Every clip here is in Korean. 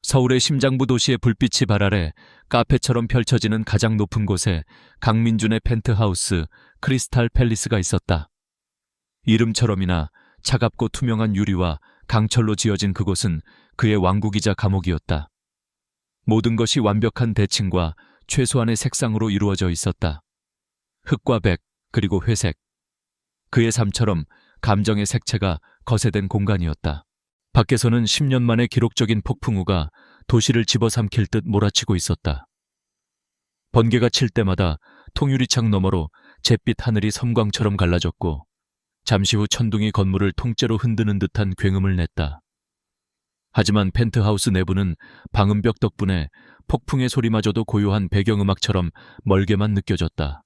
서울의 심장부 도시의 불빛이 발아래 카페처럼 펼쳐지는 가장 높은 곳에 강민준의 펜트하우스 크리스탈 팰리스가 있었다. 이름처럼이나 차갑고 투명한 유리와 강철로 지어진 그곳은 그의 왕국이자 감옥이었다. 모든 것이 완벽한 대칭과 최소한의 색상으로 이루어져 있었다. 흑과 백, 그리고 회색. 그의 삶처럼 감정의 색채가 거세된 공간이었다. 밖에서는 10년 만에 기록적인 폭풍우가 도시를 집어삼킬 듯 몰아치고 있었다. 번개가 칠 때마다 통유리창 너머로 잿빛 하늘이 섬광처럼 갈라졌고 잠시 후 천둥이 건물을 통째로 흔드는 듯한 굉음을 냈다. 하지만 펜트하우스 내부는 방음벽 덕분에 폭풍의 소리마저도 고요한 배경음악처럼 멀게만 느껴졌다.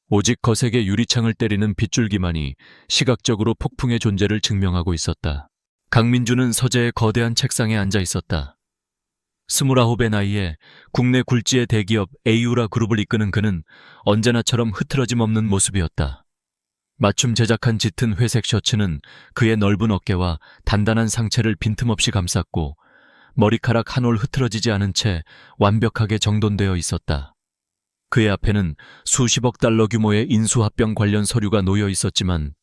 오직 거세게 유리창을 때리는 빗줄기만이 시각적으로 폭풍의 존재를 증명하고 있었다. 강민준은 서재의 거대한 책상에 앉아 있었다. 29의 나이에 국내 굴지의 대기업 에이우라 그룹을 이끄는 그는 언제나처럼 흐트러짐 없는 모습이었다. 맞춤 제작한 짙은 회색 셔츠는 그의 넓은 어깨와 단단한 상체를 빈틈없이 감쌌고 머리카락 한 올 흐트러지지 않은 채 완벽하게 정돈되어 있었다. 그의 앞에는 수십억 달러 규모의 인수합병 관련 서류가 놓여 있었지만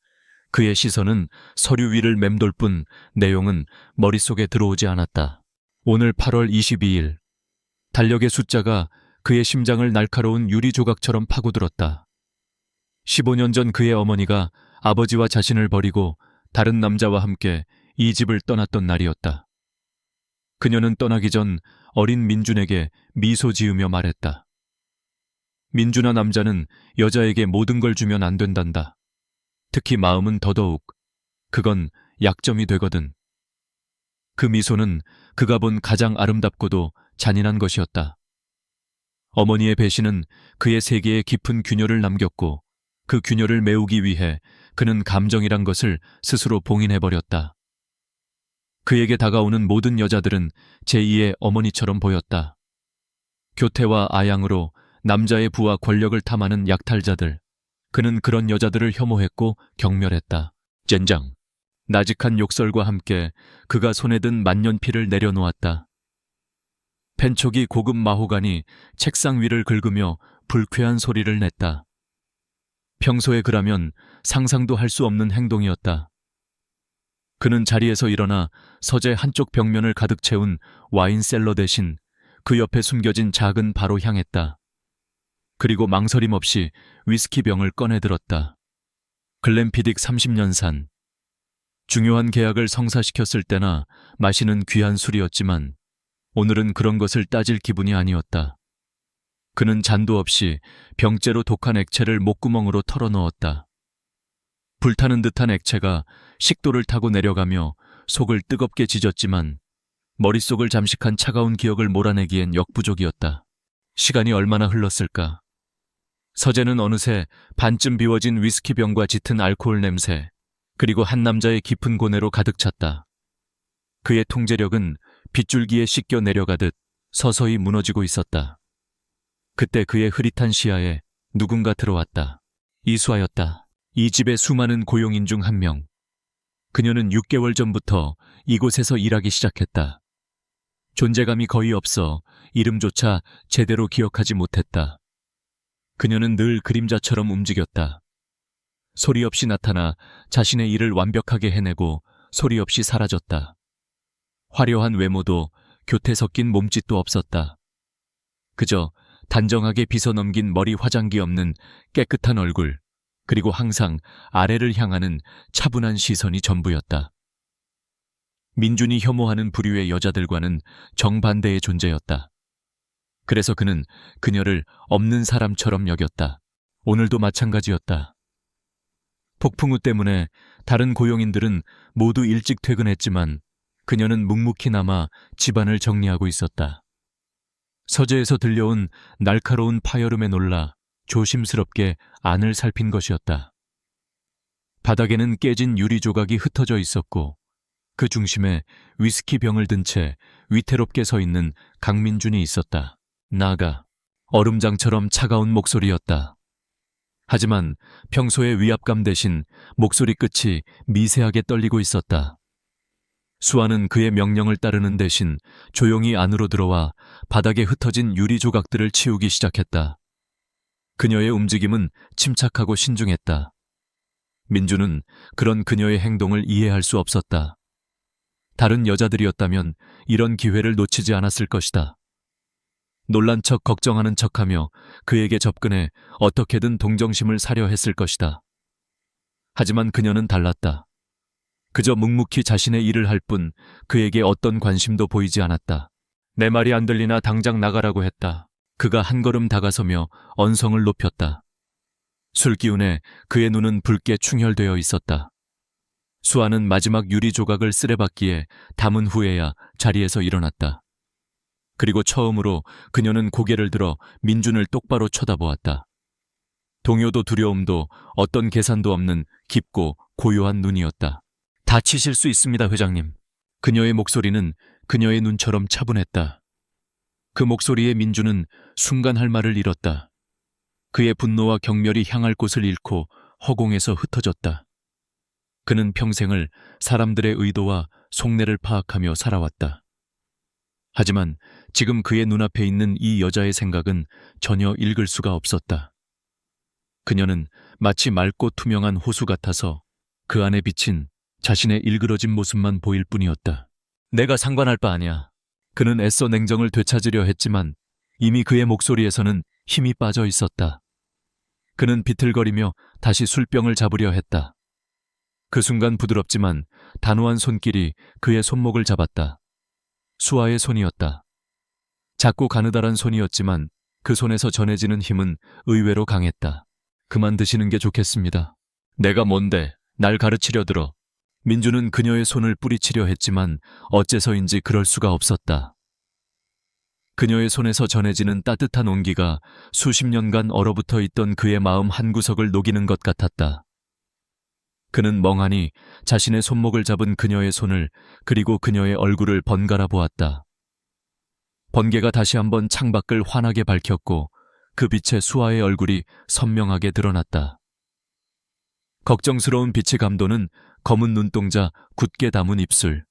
그의 시선은 서류 위를 맴돌 뿐 내용은 머릿속에 들어오지 않았다. 오늘 8월 22일, 달력의 숫자가 그의 심장을 날카로운 유리 조각처럼 파고들었다. 15년 전 그의 어머니가 아버지와 자신을 버리고 다른 남자와 함께 이 집을 떠났던 날이었다. 그녀는 떠나기 전 어린 민준에게 미소 지으며 말했다. 민준아, 남자는 여자에게 모든 걸 주면 안 된단다. 특히 마음은 더더욱. 그건 약점이 되거든. 그 미소는 그가 본 가장 아름답고도 잔인한 것이었다. 어머니의 배신은 그의 세계에 깊은 균열을 남겼고 그 균열을 메우기 위해 그는 감정이란 것을 스스로 봉인해버렸다. 그에게 다가오는 모든 여자들은 제2의 어머니처럼 보였다. 교태와 아양으로 남자의 부와 권력을 탐하는 약탈자들. 그는 그런 여자들을 혐오했고 경멸했다. 젠장. 나직한 욕설과 함께 그가 손에 든 만년필을 내려놓았다. 펜촉이 고급 마호가니 책상 위를 긁으며 불쾌한 소리를 냈다. 평소에 그라면 상상도 할 수 없는 행동이었다. 그는 자리에서 일어나 서재 한쪽 벽면을 가득 채운 와인셀러 대신 그 옆에 숨겨진 작은 바로 향했다. 그리고 망설임 없이 위스키병을 꺼내들었다. 글램피딕 30년산. 중요한 계약을 성사시켰을 때나 마시는 귀한 술이었지만 오늘은 그런 것을 따질 기분이 아니었다. 그는 잔도 없이 병째로 독한 액체를 목구멍으로 털어넣었다. 불타는 듯한 액체가 식도를 타고 내려가며 속을 뜨겁게 지졌지만 머릿속을 잠식한 차가운 기억을 몰아내기엔 역부족이었다. 시간이 얼마나 흘렀을까? 서재는 어느새 반쯤 비워진 위스키병과 짙은 알코올 냄새, 그리고 한 남자의 깊은 고뇌로 가득 찼다. 그의 통제력은 빗줄기에 씻겨 내려가듯 서서히 무너지고 있었다. 그때 그의 흐릿한 시야에 누군가 들어왔다. 이수아였다. 이 집의 수많은 고용인 중 한 명. 그녀는 6개월 전부터 이곳에서 일하기 시작했다. 존재감이 거의 없어 이름조차 제대로 기억하지 못했다. 그녀는 늘 그림자처럼 움직였다. 소리 없이 나타나 자신의 일을 완벽하게 해내고 소리 없이 사라졌다. 화려한 외모도 교태 섞인 몸짓도 없었다. 그저 단정하게 빗어넘긴 머리 화장기 없는 깨끗한 얼굴, 그리고 항상 아래를 향하는 차분한 시선이 전부였다. 민준이 혐오하는 부류의 여자들과는 정반대의 존재였다. 그래서 그는 그녀를 없는 사람처럼 여겼다. 오늘도 마찬가지였다. 폭풍우 때문에 다른 고용인들은 모두 일찍 퇴근했지만 그녀는 묵묵히 남아 집안을 정리하고 있었다. 서재에서 들려온 날카로운 파열음에 놀라 조심스럽게 안을 살핀 것이었다. 바닥에는 깨진 유리 조각이 흩어져 있었고 그 중심에 위스키 병을 든 채 위태롭게 서 있는 강민준이 있었다. 나가. 얼음장처럼 차가운 목소리였다. 하지만 평소의 위압감 대신 목소리 끝이 미세하게 떨리고 있었다. 수아는 그의 명령을 따르는 대신 조용히 안으로 들어와 바닥에 흩어진 유리 조각들을 치우기 시작했다. 그녀의 움직임은 침착하고 신중했다. 민주는 그런 그녀의 행동을 이해할 수 없었다. 다른 여자들이었다면 이런 기회를 놓치지 않았을 것이다. 놀란 척 걱정하는 척하며 그에게 접근해 어떻게든 동정심을 사려 했을 것이다. 하지만 그녀는 달랐다. 그저 묵묵히 자신의 일을 할 뿐 그에게 어떤 관심도 보이지 않았다. 내 말이 안 들리나 당장 나가라고 했다. 그가 한 걸음 다가서며 언성을 높였다. 술기운에 그의 눈은 붉게 충혈되어 있었다. 수아는 마지막 유리 조각을 쓰레받기에 담은 후에야 자리에서 일어났다. 그리고 처음으로 그녀는 고개를 들어 민준을 똑바로 쳐다보았다. 동요도 두려움도 어떤 계산도 없는 깊고 고요한 눈이었다. 다치실 수 있습니다, 회장님. 그녀의 목소리는 그녀의 눈처럼 차분했다. 그 목소리에 민준은 순간 할 말을 잃었다. 그의 분노와 경멸이 향할 곳을 잃고 허공에서 흩어졌다. 그는 평생을 사람들의 의도와 속내를 파악하며 살아왔다. 하지만 지금 그의 눈앞에 있는 이 여자의 생각은 전혀 읽을 수가 없었다. 그녀는 마치 맑고 투명한 호수 같아서 그 안에 비친 자신의 일그러진 모습만 보일 뿐이었다. 내가 상관할 바 아니야. 그는 애써 냉정을 되찾으려 했지만 이미 그의 목소리에서는 힘이 빠져 있었다. 그는 비틀거리며 다시 술병을 잡으려 했다. 그 순간 부드럽지만 단호한 손길이 그의 손목을 잡았다. 수아의 손이었다. 작고 가느다란 손이었지만 그 손에서 전해지는 힘은 의외로 강했다. 그만 드시는 게 좋겠습니다. 내가 뭔데 날 가르치려 들어. 민주는 그녀의 손을 뿌리치려 했지만 어째서인지 그럴 수가 없었다. 그녀의 손에서 전해지는 따뜻한 온기가 수십 년간 얼어붙어 있던 그의 마음 한구석을 녹이는 것 같았다. 그는 멍하니 자신의 손목을 잡은 그녀의 손을 그리고 그녀의 얼굴을 번갈아 보았다. 번개가 다시 한번 창밖을 환하게 밝혔고 그 빛에 수아의 얼굴이 선명하게 드러났다. 걱정스러운 빛이 감도는 검은 눈동자, 굳게 담은 입술.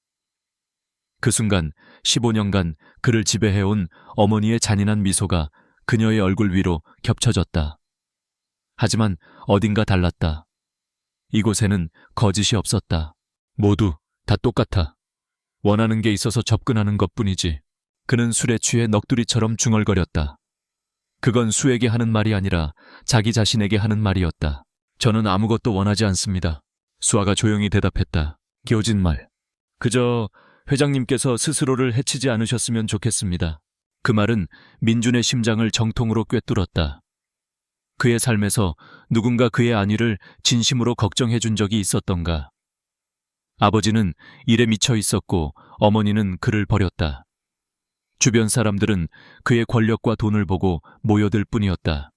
그 순간 15년간 그를 지배해온 어머니의 잔인한 미소가 그녀의 얼굴 위로 겹쳐졌다. 하지만 어딘가 달랐다. 이곳에는 거짓이 없었다. 모두 다 똑같아. 원하는 게 있어서 접근하는 것뿐이지. 그는 술에 취해 넋두리처럼 중얼거렸다. 그건 수에게 하는 말이 아니라 자기 자신에게 하는 말이었다. 저는 아무것도 원하지 않습니다. 수아가 조용히 대답했다. 기어진 말. 그저 회장님께서 스스로를 해치지 않으셨으면 좋겠습니다. 그 말은 민준의 심장을 정통으로 꿰뚫었다. 그의 삶에서 누군가 그의 안위를 진심으로 걱정해 준 적이 있었던가. 아버지는 일에 미쳐 있었고 어머니는 그를 버렸다. 주변 사람들은 그의 권력과 돈을 보고 모여들 뿐이었다.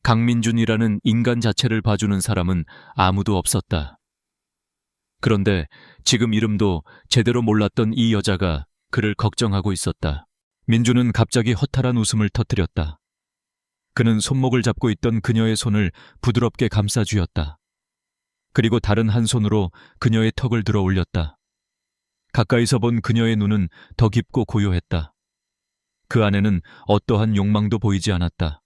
강민준이라는 인간 자체를 봐주는 사람은 아무도 없었다. 그런데 지금 이름도 제대로 몰랐던 이 여자가 그를 걱정하고 있었다. 민준은 갑자기 허탈한 웃음을 터뜨렸다. 그는 손목을 잡고 있던 그녀의 손을 부드럽게 감싸쥐었다. 그리고 다른 한 손으로 그녀의 턱을 들어 올렸다. 가까이서 본 그녀의 눈은 더 깊고 고요했다. 그 안에는 어떠한 욕망도 보이지 않았다.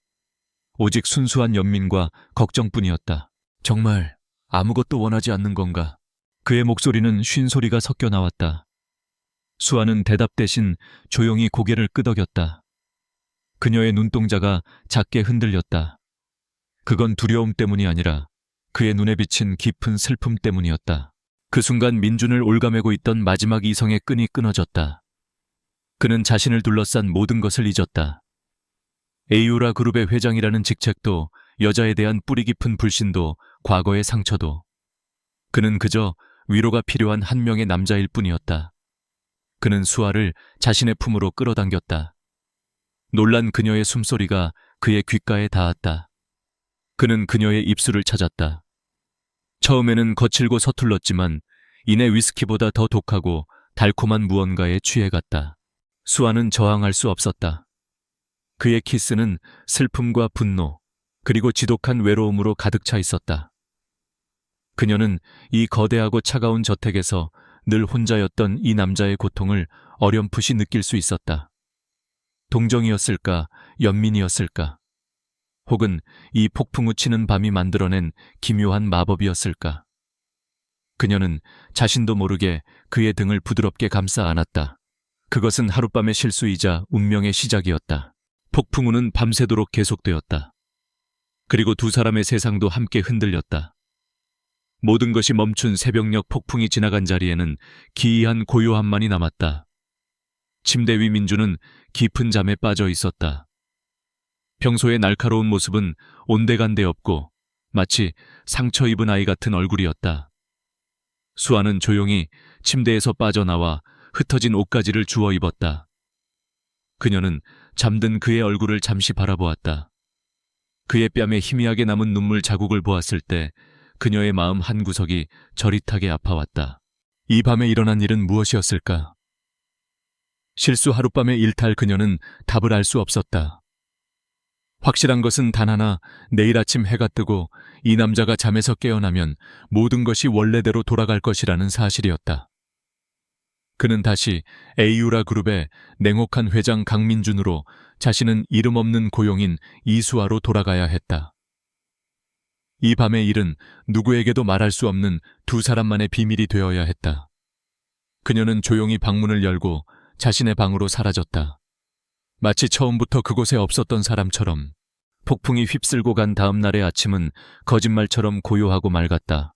오직 순수한 연민과 걱정뿐이었다. 정말 아무것도 원하지 않는 건가? 그의 목소리는 쉰 소리가 섞여 나왔다. 수아는 대답 대신 조용히 고개를 끄덕였다. 그녀의 눈동자가 작게 흔들렸다. 그건 두려움 때문이 아니라 그의 눈에 비친 깊은 슬픔 때문이었다. 그 순간 민준을 올가매고 있던 마지막 이성의 끈이 끊어졌다. 그는 자신을 둘러싼 모든 것을 잊었다. 에이오라 그룹의 회장이라는 직책도, 여자에 대한 뿌리 깊은 불신도, 과거의 상처도. 그는 그저 위로가 필요한 한 명의 남자일 뿐이었다. 그는 수아를 자신의 품으로 끌어당겼다. 놀란 그녀의 숨소리가 그의 귓가에 닿았다. 그는 그녀의 입술을 찾았다. 처음에는 거칠고 서툴렀지만 이내 위스키보다 더 독하고 달콤한 무언가에 취해갔다. 수아는 저항할 수 없었다. 그의 키스는 슬픔과 분노, 그리고 지독한 외로움으로 가득 차 있었다. 그녀는 이 거대하고 차가운 저택에서 늘 혼자였던 이 남자의 고통을 어렴풋이 느낄 수 있었다. 동정이었을까, 연민이었을까, 혹은 이 폭풍 우치는 밤이 만들어낸 기묘한 마법이었을까. 그녀는 자신도 모르게 그의 등을 부드럽게 감싸 안았다. 그것은 하룻밤의 실수이자 운명의 시작이었다. 폭풍우는 밤새도록 계속되었다. 그리고 두 사람의 세상도 함께 흔들렸다. 모든 것이 멈춘 새벽녘 폭풍이 지나간 자리에는 기이한 고요함만이 남았다. 침대 위 민주는 깊은 잠에 빠져 있었다. 평소의 날카로운 모습은 온데간데 없고 마치 상처 입은 아이 같은 얼굴이었다. 수아는 조용히 침대에서 빠져나와 흩어진 옷가지를 주워 입었다. 그녀는 잠든 그의 얼굴을 잠시 바라보았다. 그의 뺨에 희미하게 남은 눈물 자국을 보았을 때 그녀의 마음 한구석이 저릿하게 아파왔다. 이 밤에 일어난 일은 무엇이었을까? 실수 하룻밤의 일탈 그녀는 답을 알 수 없었다. 확실한 것은 단 하나, 내일 아침 해가 뜨고 이 남자가 잠에서 깨어나면 모든 것이 원래대로 돌아갈 것이라는 사실이었다. 그는 다시 에이유라 그룹의 냉혹한 회장 강민준으로 자신은 이름 없는 고용인 이수아로 돌아가야 했다. 이 밤의 일은 누구에게도 말할 수 없는 두 사람만의 비밀이 되어야 했다. 그녀는 조용히 방문을 열고 자신의 방으로 사라졌다. 마치 처음부터 그곳에 없었던 사람처럼. 폭풍이 휩쓸고 간 다음 날의 아침은 거짓말처럼 고요하고 맑았다.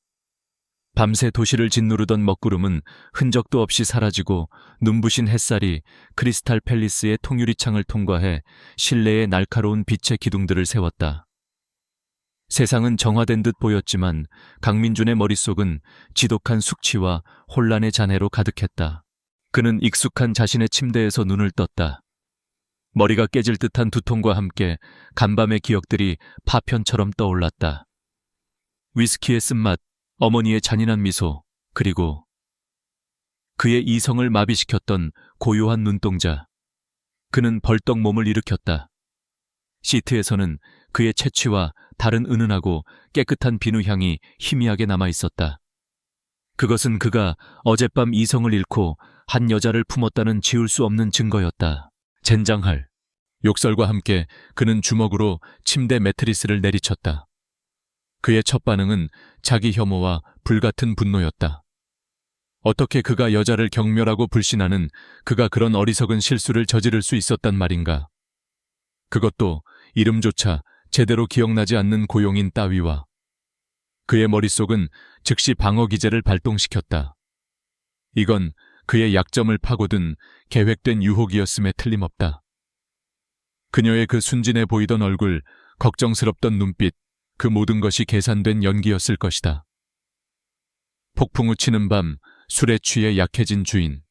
밤새 도시를 짓누르던 먹구름은 흔적도 없이 사라지고 눈부신 햇살이 크리스탈 팰리스의 통유리창을 통과해 실내에 날카로운 빛의 기둥들을 세웠다. 세상은 정화된 듯 보였지만 강민준의 머릿속은 지독한 숙취와 혼란의 잔해로 가득했다. 그는 익숙한 자신의 침대에서 눈을 떴다. 머리가 깨질 듯한 두통과 함께 간밤의 기억들이 파편처럼 떠올랐다. 위스키의 쓴맛, 어머니의 잔인한 미소, 그리고 그의 이성을 마비시켰던 고요한 눈동자. 그는 벌떡 몸을 일으켰다. 시트에서는 그의 채취와 다른 은은하고 깨끗한 비누 향이 희미하게 남아있었다. 그것은 그가 어젯밤 이성을 잃고 한 여자를 품었다는 지울 수 없는 증거였다. 젠장할. 욕설과 함께 그는 주먹으로 침대 매트리스를 내리쳤다. 그의 첫 반응은 자기 혐오와 불같은 분노였다. 어떻게 그가 여자를 경멸하고 불신하는 그가 그런 어리석은 실수를 저지를 수 있었단 말인가. 그것도 이름조차 제대로 기억나지 않는 고용인 따위와. 그의 머릿속은 즉시 방어 기제를 발동시켰다. 이건 그의 약점을 파고든 계획된 유혹이었음에 틀림없다. 그녀의 그 순진해 보이던 얼굴, 걱정스럽던 눈빛, 그 모든 것이 계산된 연기였을 것이다. 폭풍 우치는 밤, 술에 취해 약해진 주인.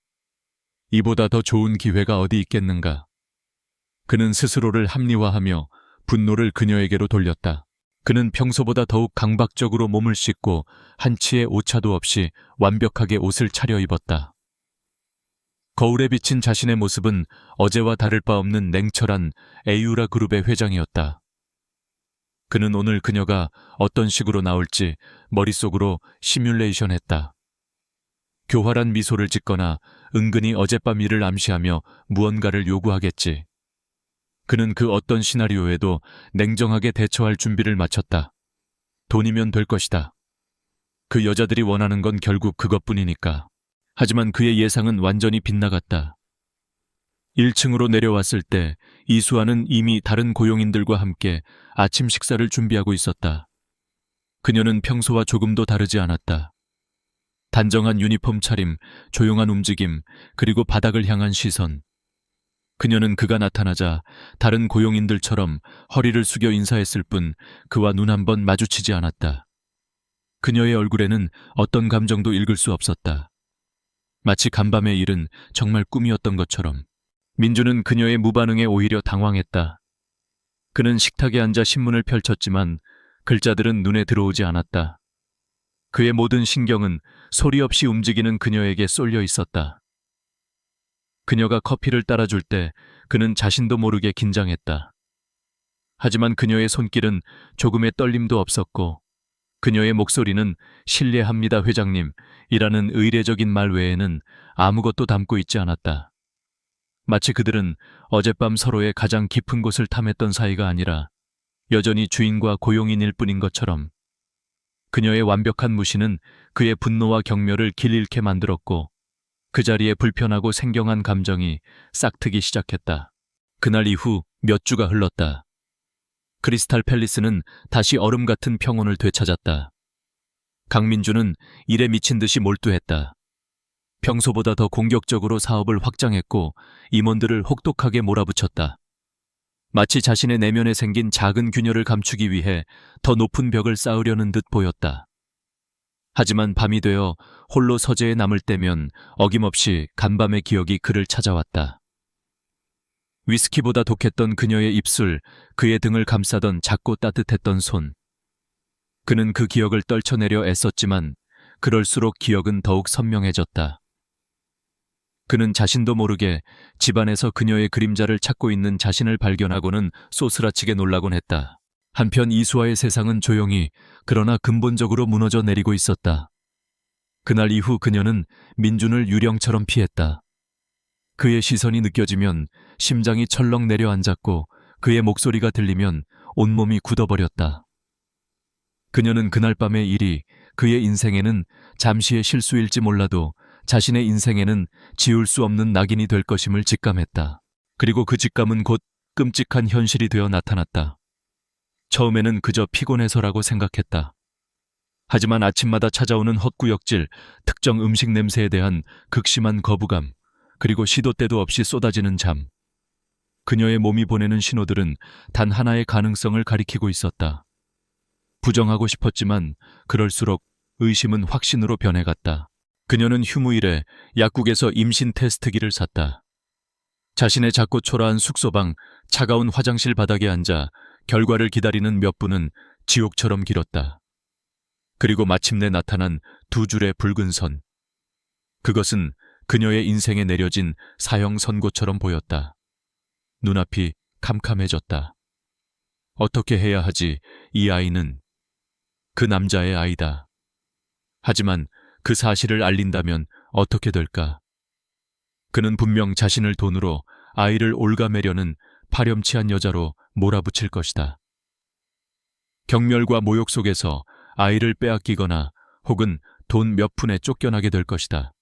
이보다 더 좋은 기회가 어디 있겠는가. 그는 스스로를 합리화하며 분노를 그녀에게로 돌렸다. 그는 평소보다 더욱 강박적으로 몸을 씻고 한치의 오차도 없이 완벽하게 옷을 차려입었다. 거울에 비친 자신의 모습은 어제와 다를 바 없는 냉철한 에이유라 그룹의 회장이었다. 그는 오늘 그녀가 어떤 식으로 나올지 머릿속으로 시뮬레이션했다. 교활한 미소를 짓거나 은근히 어젯밤 일을 암시하며 무언가를 요구하겠지. 그는 그 어떤 시나리오에도 냉정하게 대처할 준비를 마쳤다. 돈이면 될 것이다. 그 여자들이 원하는 건 결국 그것뿐이니까. 하지만 그의 예상은 완전히 빗나갔다. 1층으로 내려왔을 때 이수아는 이미 다른 고용인들과 함께 아침 식사를 준비하고 있었다. 그녀는 평소와 조금도 다르지 않았다. 단정한 유니폼 차림, 조용한 움직임, 그리고 바닥을 향한 시선. 그녀는 그가 나타나자 다른 고용인들처럼 허리를 숙여 인사했을 뿐 그와 눈 한 번 마주치지 않았다. 그녀의 얼굴에는 어떤 감정도 읽을 수 없었다. 마치 간밤의 일은 정말 꿈이었던 것처럼. 민주는 그녀의 무반응에 오히려 당황했다. 그는 식탁에 앉아 신문을 펼쳤지만 글자들은 눈에 들어오지 않았다. 그의 모든 신경은 소리 없이 움직이는 그녀에게 쏠려 있었다. 그녀가 커피를 따라줄 때 그는 자신도 모르게 긴장했다. 하지만 그녀의 손길은 조금의 떨림도 없었고 그녀의 목소리는 "실례합니다, 회장님" 이라는 의례적인 말 외에는 아무것도 담고 있지 않았다. 마치 그들은 어젯밤 서로의 가장 깊은 곳을 탐했던 사이가 아니라 여전히 주인과 고용인일 뿐인 것처럼. 그녀의 완벽한 무시는 그의 분노와 경멸을 길 잃게 만들었고 그 자리에 불편하고 생경한 감정이 싹트기 시작했다. 그날 이후 몇 주가 흘렀다. 크리스탈 팰리스는 다시 얼음 같은 평온을 되찾았다. 강민주는 일에 미친 듯이 몰두했다. 평소보다 더 공격적으로 사업을 확장했고 임원들을 혹독하게 몰아붙였다. 마치 자신의 내면에 생긴 작은 균열을 감추기 위해 더 높은 벽을 쌓으려는 듯 보였다. 하지만 밤이 되어 홀로 서재에 남을 때면 어김없이 간밤의 기억이 그를 찾아왔다. 위스키보다 독했던 그녀의 입술, 그의 등을 감싸던 작고 따뜻했던 손. 그는 그 기억을 떨쳐내려 애썼지만 그럴수록 기억은 더욱 선명해졌다. 그는 자신도 모르게 집안에서 그녀의 그림자를 찾고 있는 자신을 발견하고는 쏘스라치게 놀라곤 했다. 한편 이수아의 세상은 조용히 그러나 근본적으로 무너져 내리고 있었다. 그날 이후 그녀는 민준을 유령처럼 피했다. 그의 시선이 느껴지면 심장이 철렁 내려앉았고 그의 목소리가 들리면 온몸이 굳어버렸다. 그녀는 그날 밤의 일이 그의 인생에는 잠시의 실수일지 몰라도 자신의 인생에는 지울 수 없는 낙인이 될 것임을 직감했다. 그리고 그 직감은 곧 끔찍한 현실이 되어 나타났다. 처음에는 그저 피곤해서라고 생각했다. 하지만 아침마다 찾아오는 헛구역질, 특정 음식 냄새에 대한 극심한 거부감, 그리고 시도 때도 없이 쏟아지는 잠. 그녀의 몸이 보내는 신호들은 단 하나의 가능성을 가리키고 있었다. 부정하고 싶었지만 그럴수록 의심은 확신으로 변해갔다. 그녀는 휴무일에 약국에서 임신 테스트기를 샀다. 자신의 작고 초라한 숙소방 차가운 화장실 바닥에 앉아 결과를 기다리는 몇 분은 지옥처럼 길었다. 그리고 마침내 나타난 두 줄의 붉은 선. 그것은 그녀의 인생에 내려진 사형 선고처럼 보였다. 눈앞이 캄캄해졌다. 어떻게 해야 하지? 이 아이는 그 남자의 아이다. 하지만 그 사실을 알린다면 어떻게 될까? 그는 분명 자신을 돈으로 아이를 옭아매려는 파렴치한 여자로 몰아붙일 것이다. 경멸과 모욕 속에서 아이를 빼앗기거나 혹은 돈 몇 푼에 쫓겨나게 될 것이다.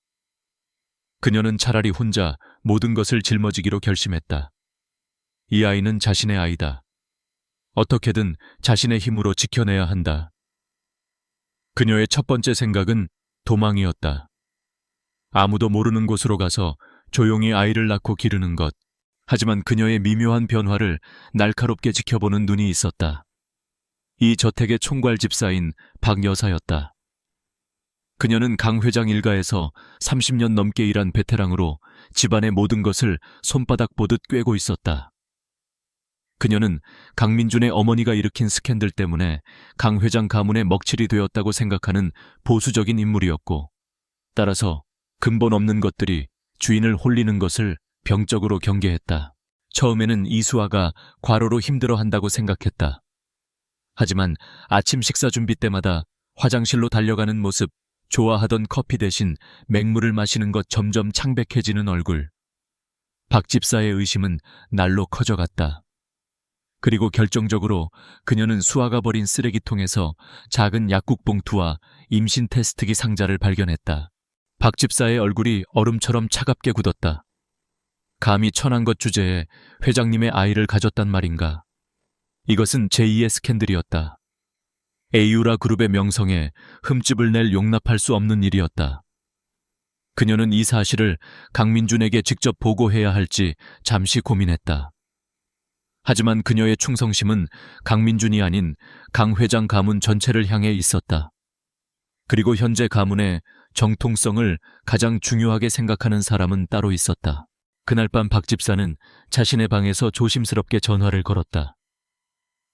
그녀는 차라리 혼자 모든 것을 짊어지기로 결심했다. 이 아이는 자신의 아이다. 어떻게든 자신의 힘으로 지켜내야 한다. 그녀의 첫 번째 생각은 도망이었다. 아무도 모르는 곳으로 가서 조용히 아이를 낳고 기르는 것. 하지만 그녀의 미묘한 변화를 날카롭게 지켜보는 눈이 있었다. 이 저택의 총괄 집사인 박 여사였다. 그녀는 강 회장 일가에서 30년 넘게 일한 베테랑으로 집안의 모든 것을 손바닥 보듯 꿰고 있었다. 그녀는 강민준의 어머니가 일으킨 스캔들 때문에 강 회장 가문의 먹칠이 되었다고 생각하는 보수적인 인물이었고, 따라서 근본 없는 것들이 주인을 홀리는 것을 병적으로 경계했다. 처음에는 이수아가 과로로 힘들어한다고 생각했다. 하지만 아침 식사 준비 때마다 화장실로 달려가는 모습, 좋아하던 커피 대신 맹물을 마시는 것 점점 창백해지는 얼굴. 박 집사의 의심은 날로 커져갔다. 그리고 결정적으로 그녀는 수아가 버린 쓰레기통에서 작은 약국 봉투와 임신 테스트기 상자를 발견했다. 박 집사의 얼굴이 얼음처럼 차갑게 굳었다. 감히 천한 것 주제에 회장님의 아이를 가졌단 말인가. 이것은 제2의 스캔들이었다. 에이유라 그룹의 명성에 흠집을 낼 용납할 수 없는 일이었다. 그녀는 이 사실을 강민준에게 직접 보고해야 할지 잠시 고민했다. 하지만 그녀의 충성심은 강민준이 아닌 강 회장 가문 전체를 향해 있었다. 그리고 현재 가문의 정통성을 가장 중요하게 생각하는 사람은 따로 있었다. 그날 밤 박 집사는 자신의 방에서 조심스럽게 전화를 걸었다.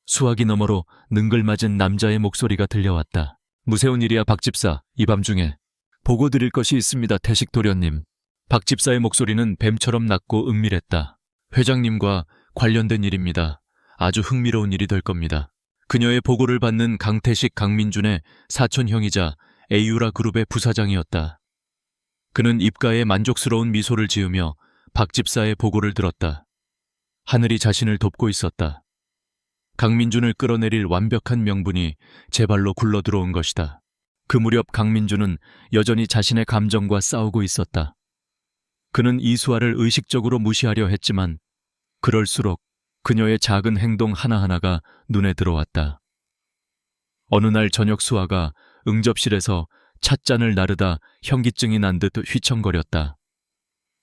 수화기 너머로 능글맞은 남자의 목소리가 들려왔다. 무서운 일이야 박 집사, 이 밤중에. 보고 드릴 것이 있습니다 태식 도련님. 박 집사의 목소리는 뱀처럼 낮고 은밀했다. 회장님과 관련된 일입니다. 아주 흥미로운 일이 될 겁니다. 그녀의 보고를 받는 강태식 강민준의 사촌형이자 에이유라 그룹의 부사장이었다. 그는 입가에 만족스러운 미소를 지으며 박 집사의 보고를 들었다. 하늘이 자신을 돕고 있었다. 강민준을 끌어내릴 완벽한 명분이 제 발로 굴러들어온 것이다. 그 무렵 강민준은 여전히 자신의 감정과 싸우고 있었다. 그는 이수아를 의식적으로 무시하려 했지만 그럴수록 그녀의 작은 행동 하나하나가 눈에 들어왔다. 어느 날 저녁 수아가 응접실에서 찻잔을 나르다 현기증이 난 듯 휘청거렸다.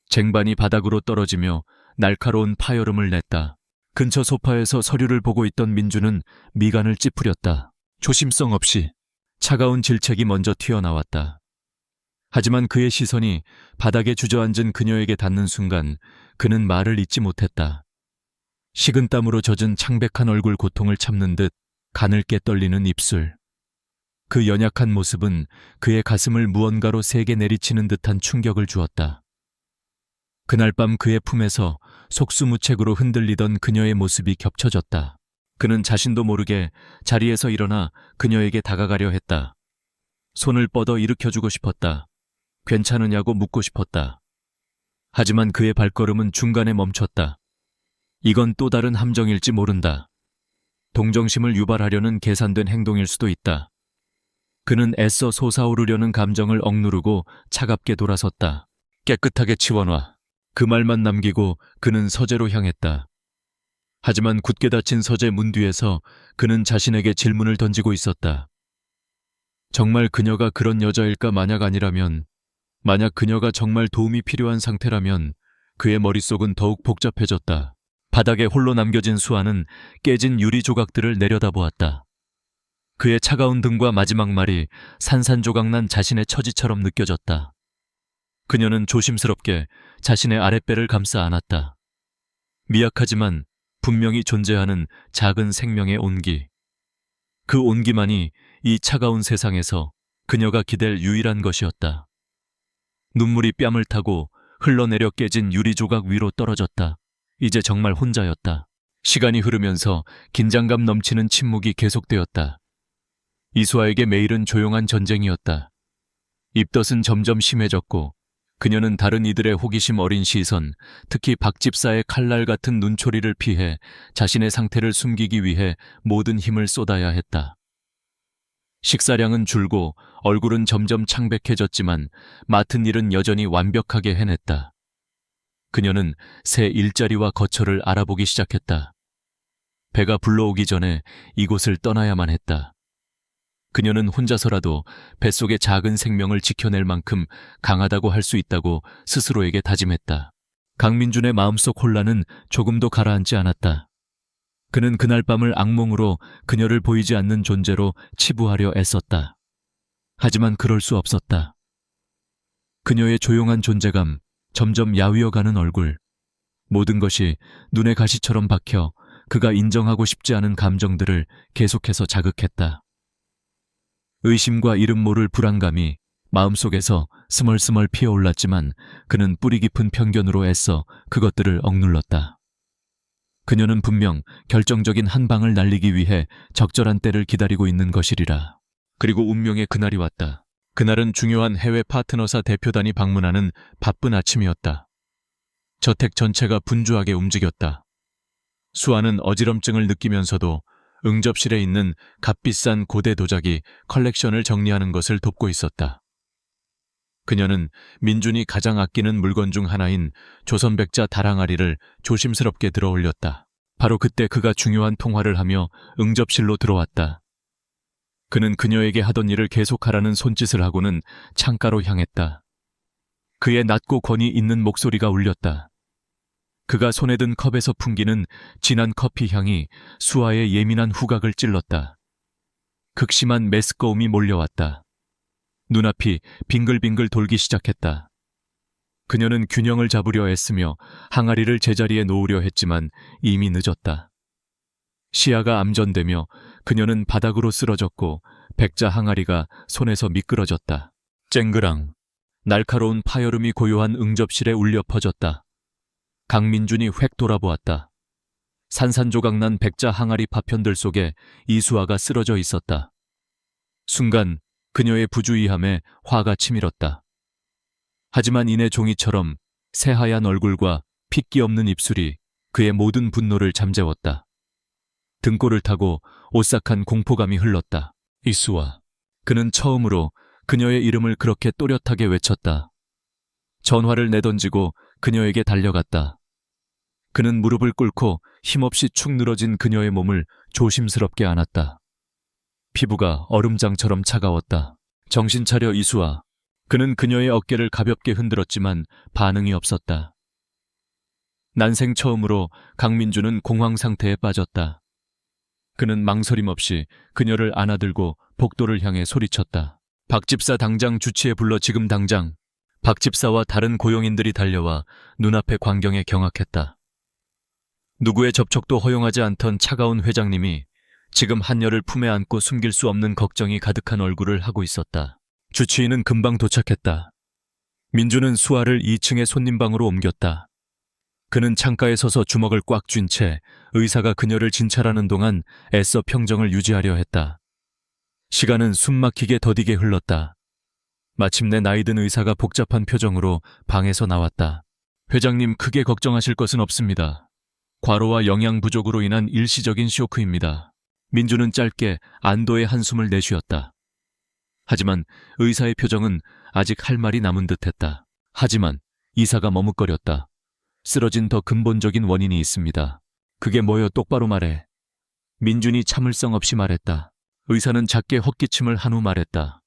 쟁반이 바닥으로 떨어지며 날카로운 파열음을 냈다. 근처 소파에서 서류를 보고 있던 민주는 미간을 찌푸렸다. 조심성 없이 차가운 질책이 먼저 튀어나왔다. 하지만 그의 시선이 바닥에 주저앉은 그녀에게 닿는 순간 그는 말을 잇지 못했다. 식은땀으로 젖은 창백한 얼굴 고통을 참는 듯 가늘게 떨리는 입술. 그 연약한 모습은 그의 가슴을 무언가로 세게 내리치는 듯한 충격을 주었다. 그날 밤 그의 품에서 속수무책으로 흔들리던 그녀의 모습이 겹쳐졌다. 그는 자신도 모르게 자리에서 일어나 그녀에게 다가가려 했다. 손을 뻗어 일으켜주고 싶었다. 괜찮으냐고 묻고 싶었다. 하지만 그의 발걸음은 중간에 멈췄다. 이건 또 다른 함정일지 모른다. 동정심을 유발하려는 계산된 행동일 수도 있다. 그는 애써 솟아오르려는 감정을 억누르고 차갑게 돌아섰다. 깨끗하게 치워놔. 그 말만 남기고 그는 서재로 향했다. 하지만 굳게 닫힌 서재 문 뒤에서 그는 자신에게 질문을 던지고 있었다. 정말 그녀가 그런 여자일까? 만약 그녀가 정말 도움이 필요한 상태라면 그의 머릿속은 더욱 복잡해졌다. 바닥에 홀로 남겨진 수아는 깨진 유리 조각들을 내려다보았다. 그의 차가운 등과 마지막 말이 산산조각난 자신의 처지처럼 느껴졌다. 그녀는 조심스럽게 자신의 아랫배를 감싸 안았다. 미약하지만 분명히 존재하는 작은 생명의 온기. 그 온기만이 이 차가운 세상에서 그녀가 기댈 유일한 것이었다. 눈물이 뺨을 타고 흘러내려 깨진 유리 조각 위로 떨어졌다. 이제 정말 혼자였다. 시간이 흐르면서 긴장감 넘치는 침묵이 계속되었다. 이수아에게 매일은 조용한 전쟁이었다. 입덧은 점점 심해졌고 그녀는 다른 이들의 호기심 어린 시선, 특히 박 집사의 칼날 같은 눈초리를 피해 자신의 상태를 숨기기 위해 모든 힘을 쏟아야 했다. 식사량은 줄고 얼굴은 점점 창백해졌지만 맡은 일은 여전히 완벽하게 해냈다. 그녀는 새 일자리와 거처를 알아보기 시작했다. 배가 불러오기 전에 이곳을 떠나야만 했다. 그녀는 혼자서라도 뱃속의 작은 생명을 지켜낼 만큼 강하다고 할 수 있다고 스스로에게 다짐했다. 강민준의 마음속 혼란은 조금도 가라앉지 않았다. 그는 그날 밤을 악몽으로 그녀를 보이지 않는 존재로 치부하려 애썼다. 하지만 그럴 수 없었다. 그녀의 조용한 존재감, 점점 야위어가는 얼굴, 모든 것이 눈의 가시처럼 박혀 그가 인정하고 싶지 않은 감정들을 계속해서 자극했다. 의심과 이름 모를 불안감이 마음속에서 스멀스멀 피어올랐지만 그는 뿌리 깊은 편견으로 애써 그것들을 억눌렀다. 그녀는 분명 결정적인 한 방을 날리기 위해 적절한 때를 기다리고 있는 것이리라. 그리고 운명의 그날이 왔다. 그날은 중요한 해외 파트너사 대표단이 방문하는 바쁜 아침이었다. 저택 전체가 분주하게 움직였다. 수아는 어지럼증을 느끼면서도 응접실에 있는 값비싼 고대 도자기 컬렉션을 정리하는 것을 돕고 있었다. 그녀는 민준이 가장 아끼는 물건 중 하나인 조선백자 다랑아리를 조심스럽게 들어 올렸다. 바로 그때 그가 중요한 통화를 하며 응접실로 들어왔다. 그는 그녀에게 하던 일을 계속하라는 손짓을 하고는 창가로 향했다. 그의 낮고 권위 있는 목소리가 울렸다. 그가 손에 든 컵에서 풍기는 진한 커피 향이 수아의 예민한 후각을 찔렀다. 극심한 메스꺼움이 몰려왔다. 눈앞이 빙글빙글 돌기 시작했다. 그녀는 균형을 잡으려 애쓰며 항아리를 제자리에 놓으려 했지만 이미 늦었다. 시야가 암전되며 그녀는 바닥으로 쓰러졌고 백자 항아리가 손에서 미끄러졌다. 쨍그랑 날카로운 파열음이 고요한 응접실에 울려 퍼졌다. 강민준이 획 돌아보았다. 산산조각난 백자 항아리 파편들 속에 이수아가 쓰러져 있었다. 순간 그녀의 부주의함에 화가 치밀었다. 하지만 이내 종이처럼 새하얀 얼굴과 핏기 없는 입술이 그의 모든 분노를 잠재웠다. 등골을 타고 오싹한 공포감이 흘렀다. 이수아. 그는 처음으로 그녀의 이름을 그렇게 또렷하게 외쳤다. 전화를 내던지고 그녀에게 달려갔다. 그는 무릎을 꿇고 힘없이 축 늘어진 그녀의 몸을 조심스럽게 안았다. 피부가 얼음장처럼 차가웠다. 정신 차려 이수아. 그는 그녀의 어깨를 가볍게 흔들었지만 반응이 없었다. 난생 처음으로 강민주는 공황 상태에 빠졌다. 그는 망설임 없이 그녀를 안아들고 복도를 향해 소리쳤다. 박 집사 당장 주치에 불러 지금 당장. 박 집사와 다른 고용인들이 달려와 눈앞의 광경에 경악했다. 누구의 접촉도 허용하지 않던 차가운 회장님이 지금 한여를 품에 안고 숨길 수 없는 걱정이 가득한 얼굴을 하고 있었다. 주치의는 금방 도착했다. 민주는 수아를 2층의 손님방으로 옮겼다. 그는 창가에 서서 주먹을 꽉 쥔 채 의사가 그녀를 진찰하는 동안 애써 평정을 유지하려 했다. 시간은 숨막히게 더디게 흘렀다. 마침내 나이든 의사가 복잡한 표정으로 방에서 나왔다. 회장님, 크게 걱정하실 것은 없습니다. 과로와 영양 부족으로 인한 일시적인 쇼크입니다. 민주는 짧게 안도의 한숨을 내쉬었다. 하지만 의사의 표정은 아직 할 말이 남은 듯했다. 하지만 이사가 머뭇거렸다. 쓰러진 더 근본적인 원인이 있습니다. 그게 뭐요? 똑바로 말해. 민준이 참을성 없이 말했다. 의사는 작게 헛기침을 한 후 말했다.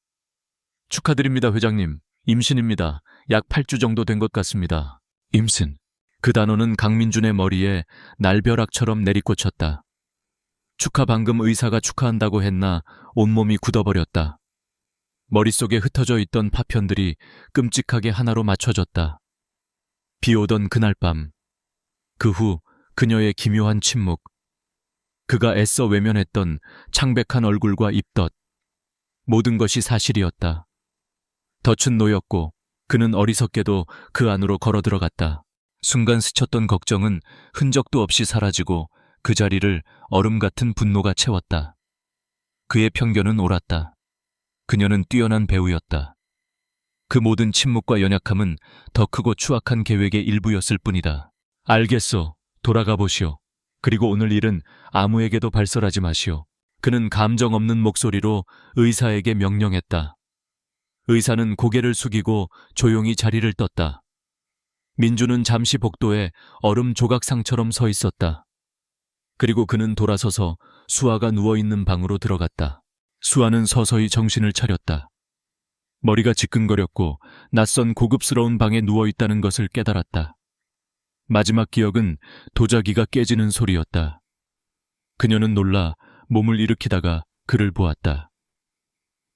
축하드립니다, 회장님. 임신입니다. 약 8주 정도 된 것 같습니다. 임신. 그 단어는 강민준의 머리에 날벼락처럼 내리꽂혔다. 축하. 방금 의사가 축하한다고 했나 온몸이 굳어버렸다. 머릿속에 흩어져 있던 파편들이 끔찍하게 하나로 맞춰졌다. 비 오던 그날 밤. 그 후 그녀의 기묘한 침묵. 그가 애써 외면했던 창백한 얼굴과 입덧. 모든 것이 사실이었다. 덫은 놓였고 그는 어리석게도 그 안으로 걸어 들어갔다. 순간 스쳤던 걱정은 흔적도 없이 사라지고 그 자리를 얼음 같은 분노가 채웠다. 그의 편견은 옳았다. 그녀는 뛰어난 배우였다. 그 모든 침묵과 연약함은 더 크고 추악한 계획의 일부였을 뿐이다. 알겠소. 돌아가 보시오. 그리고 오늘 일은 아무에게도 발설하지 마시오. 그는 감정 없는 목소리로 의사에게 명령했다. 의사는 고개를 숙이고 조용히 자리를 떴다. 민주는 잠시 복도에 얼음 조각상처럼 서 있었다. 그리고 그는 돌아서서 수아가 누워있는 방으로 들어갔다. 수아는 서서히 정신을 차렸다. 머리가 지끈거렸고 낯선 고급스러운 방에 누워있다는 것을 깨달았다. 마지막 기억은 도자기가 깨지는 소리였다. 그녀는 놀라 몸을 일으키다가 그를 보았다.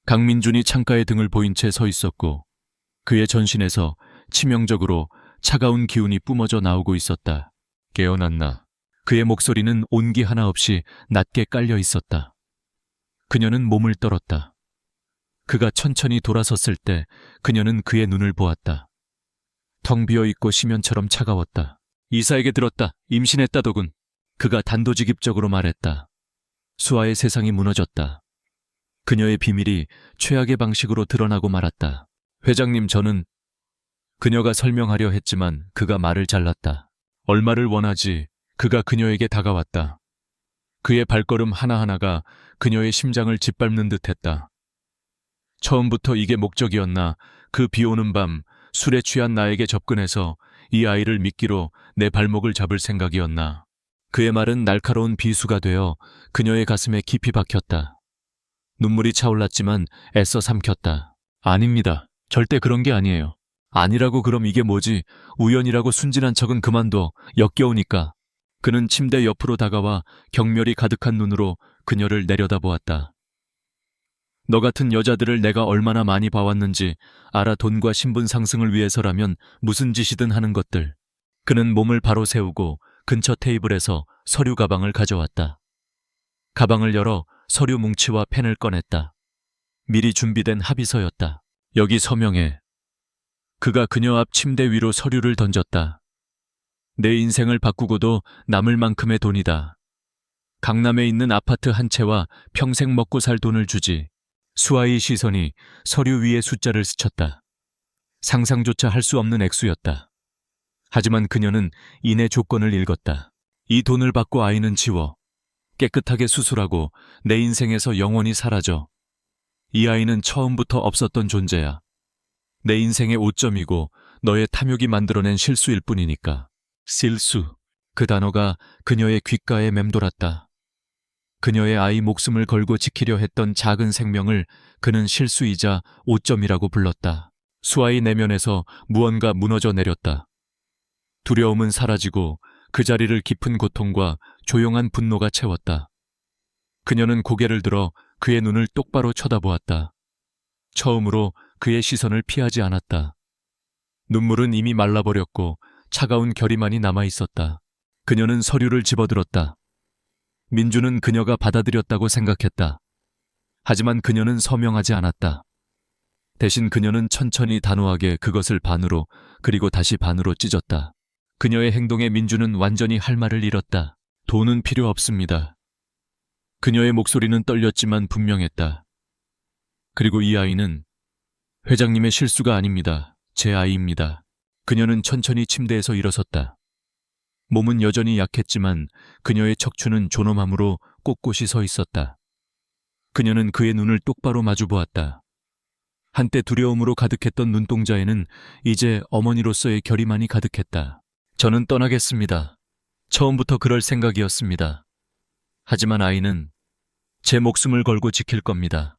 강민준이 창가에 등을 보인 채 서 있었고 그의 전신에서 치명적으로 차가운 기운이 뿜어져 나오고 있었다. 깨어났나? 그의 목소리는 온기 하나 없이 낮게 깔려 있었다. 그녀는 몸을 떨었다. 그가 천천히 돌아섰을 때 그녀는 그의 눈을 보았다. 텅 비어있고 심연처럼 차가웠다. 이사에게 들었다. 임신했다더군. 그가 단도직입적으로 말했다. 수아의 세상이 무너졌다. 그녀의 비밀이 최악의 방식으로 드러나고 말았다. 회장님, 저는... 그녀가 설명하려 했지만 그가 말을 잘랐다. 얼마를 원하지? 그가 그녀에게 다가왔다. 그의 발걸음 하나하나가 그녀의 심장을 짓밟는 듯했다. 처음부터 이게 목적이었나? 그 비오는 밤 술에 취한 나에게 접근해서 이 아이를 미끼로 내 발목을 잡을 생각이었나? 그의 말은 날카로운 비수가 되어 그녀의 가슴에 깊이 박혔다. 눈물이 차올랐지만 애써 삼켰다. 아닙니다. 절대 그런 게 아니에요. 아니라고 그럼 이게 뭐지? 우연이라고 순진한 척은 그만둬. 역겨우니까. 그는 침대 옆으로 다가와 경멸이 가득한 눈으로 그녀를 내려다보았다. 너 같은 여자들을 내가 얼마나 많이 봐왔는지 알아. 돈과 신분 상승을 위해서라면 무슨 짓이든 하는 것들. 그는 몸을 바로 세우고 근처 테이블에서 서류 가방을 가져왔다. 가방을 열어 서류 뭉치와 펜을 꺼냈다. 미리 준비된 합의서였다. 여기 서명해. 그가 그녀 앞 침대 위로 서류를 던졌다. 내 인생을 바꾸고도 남을 만큼의 돈이다. 강남에 있는 아파트 한 채와 평생 먹고 살 돈을 주지. 수아의 시선이 서류 위에 숫자를 스쳤다. 상상조차 할 수 없는 액수였다. 하지만 그녀는 이내 조건을 읽었다. 이 돈을 받고 아이는 지워. 깨끗하게 수술하고 내 인생에서 영원히 사라져. 이 아이는 처음부터 없었던 존재야. 내 인생의 오점이고 너의 탐욕이 만들어낸 실수일 뿐이니까. 실수. 그 단어가 그녀의 귓가에 맴돌았다. 그녀의 아이 목숨을 걸고 지키려 했던 작은 생명을 그는 실수이자 오점이라고 불렀다. 수아의 내면에서 무언가 무너져 내렸다. 두려움은 사라지고 그 자리를 깊은 고통과 조용한 분노가 채웠다. 그녀는 고개를 들어 그의 눈을 똑바로 쳐다보았다. 처음으로 그의 시선을 피하지 않았다. 눈물은 이미 말라버렸고 차가운 결의만이 남아있었다. 그녀는 서류를 집어들었다. 민주는 그녀가 받아들였다고 생각했다. 하지만 그녀는 서명하지 않았다. 대신 그녀는 천천히 단호하게 그것을 반으로 그리고 다시 반으로 찢었다. 그녀의 행동에 민주는 완전히 할 말을 잃었다. 돈은 필요 없습니다. 그녀의 목소리는 떨렸지만 분명했다. 그리고 이 아이는 회장님의 실수가 아닙니다. 제 아이입니다. 그녀는 천천히 침대에서 일어섰다. 몸은 여전히 약했지만 그녀의 척추는 존엄함으로 꼿꼿이 서 있었다. 그녀는 그의 눈을 똑바로 마주보았다. 한때 두려움으로 가득했던 눈동자에는 이제 어머니로서의 결의만이 가득했다. 저는 떠나겠습니다. 처음부터 그럴 생각이었습니다. 하지만 아이는 제 목숨을 걸고 지킬 겁니다.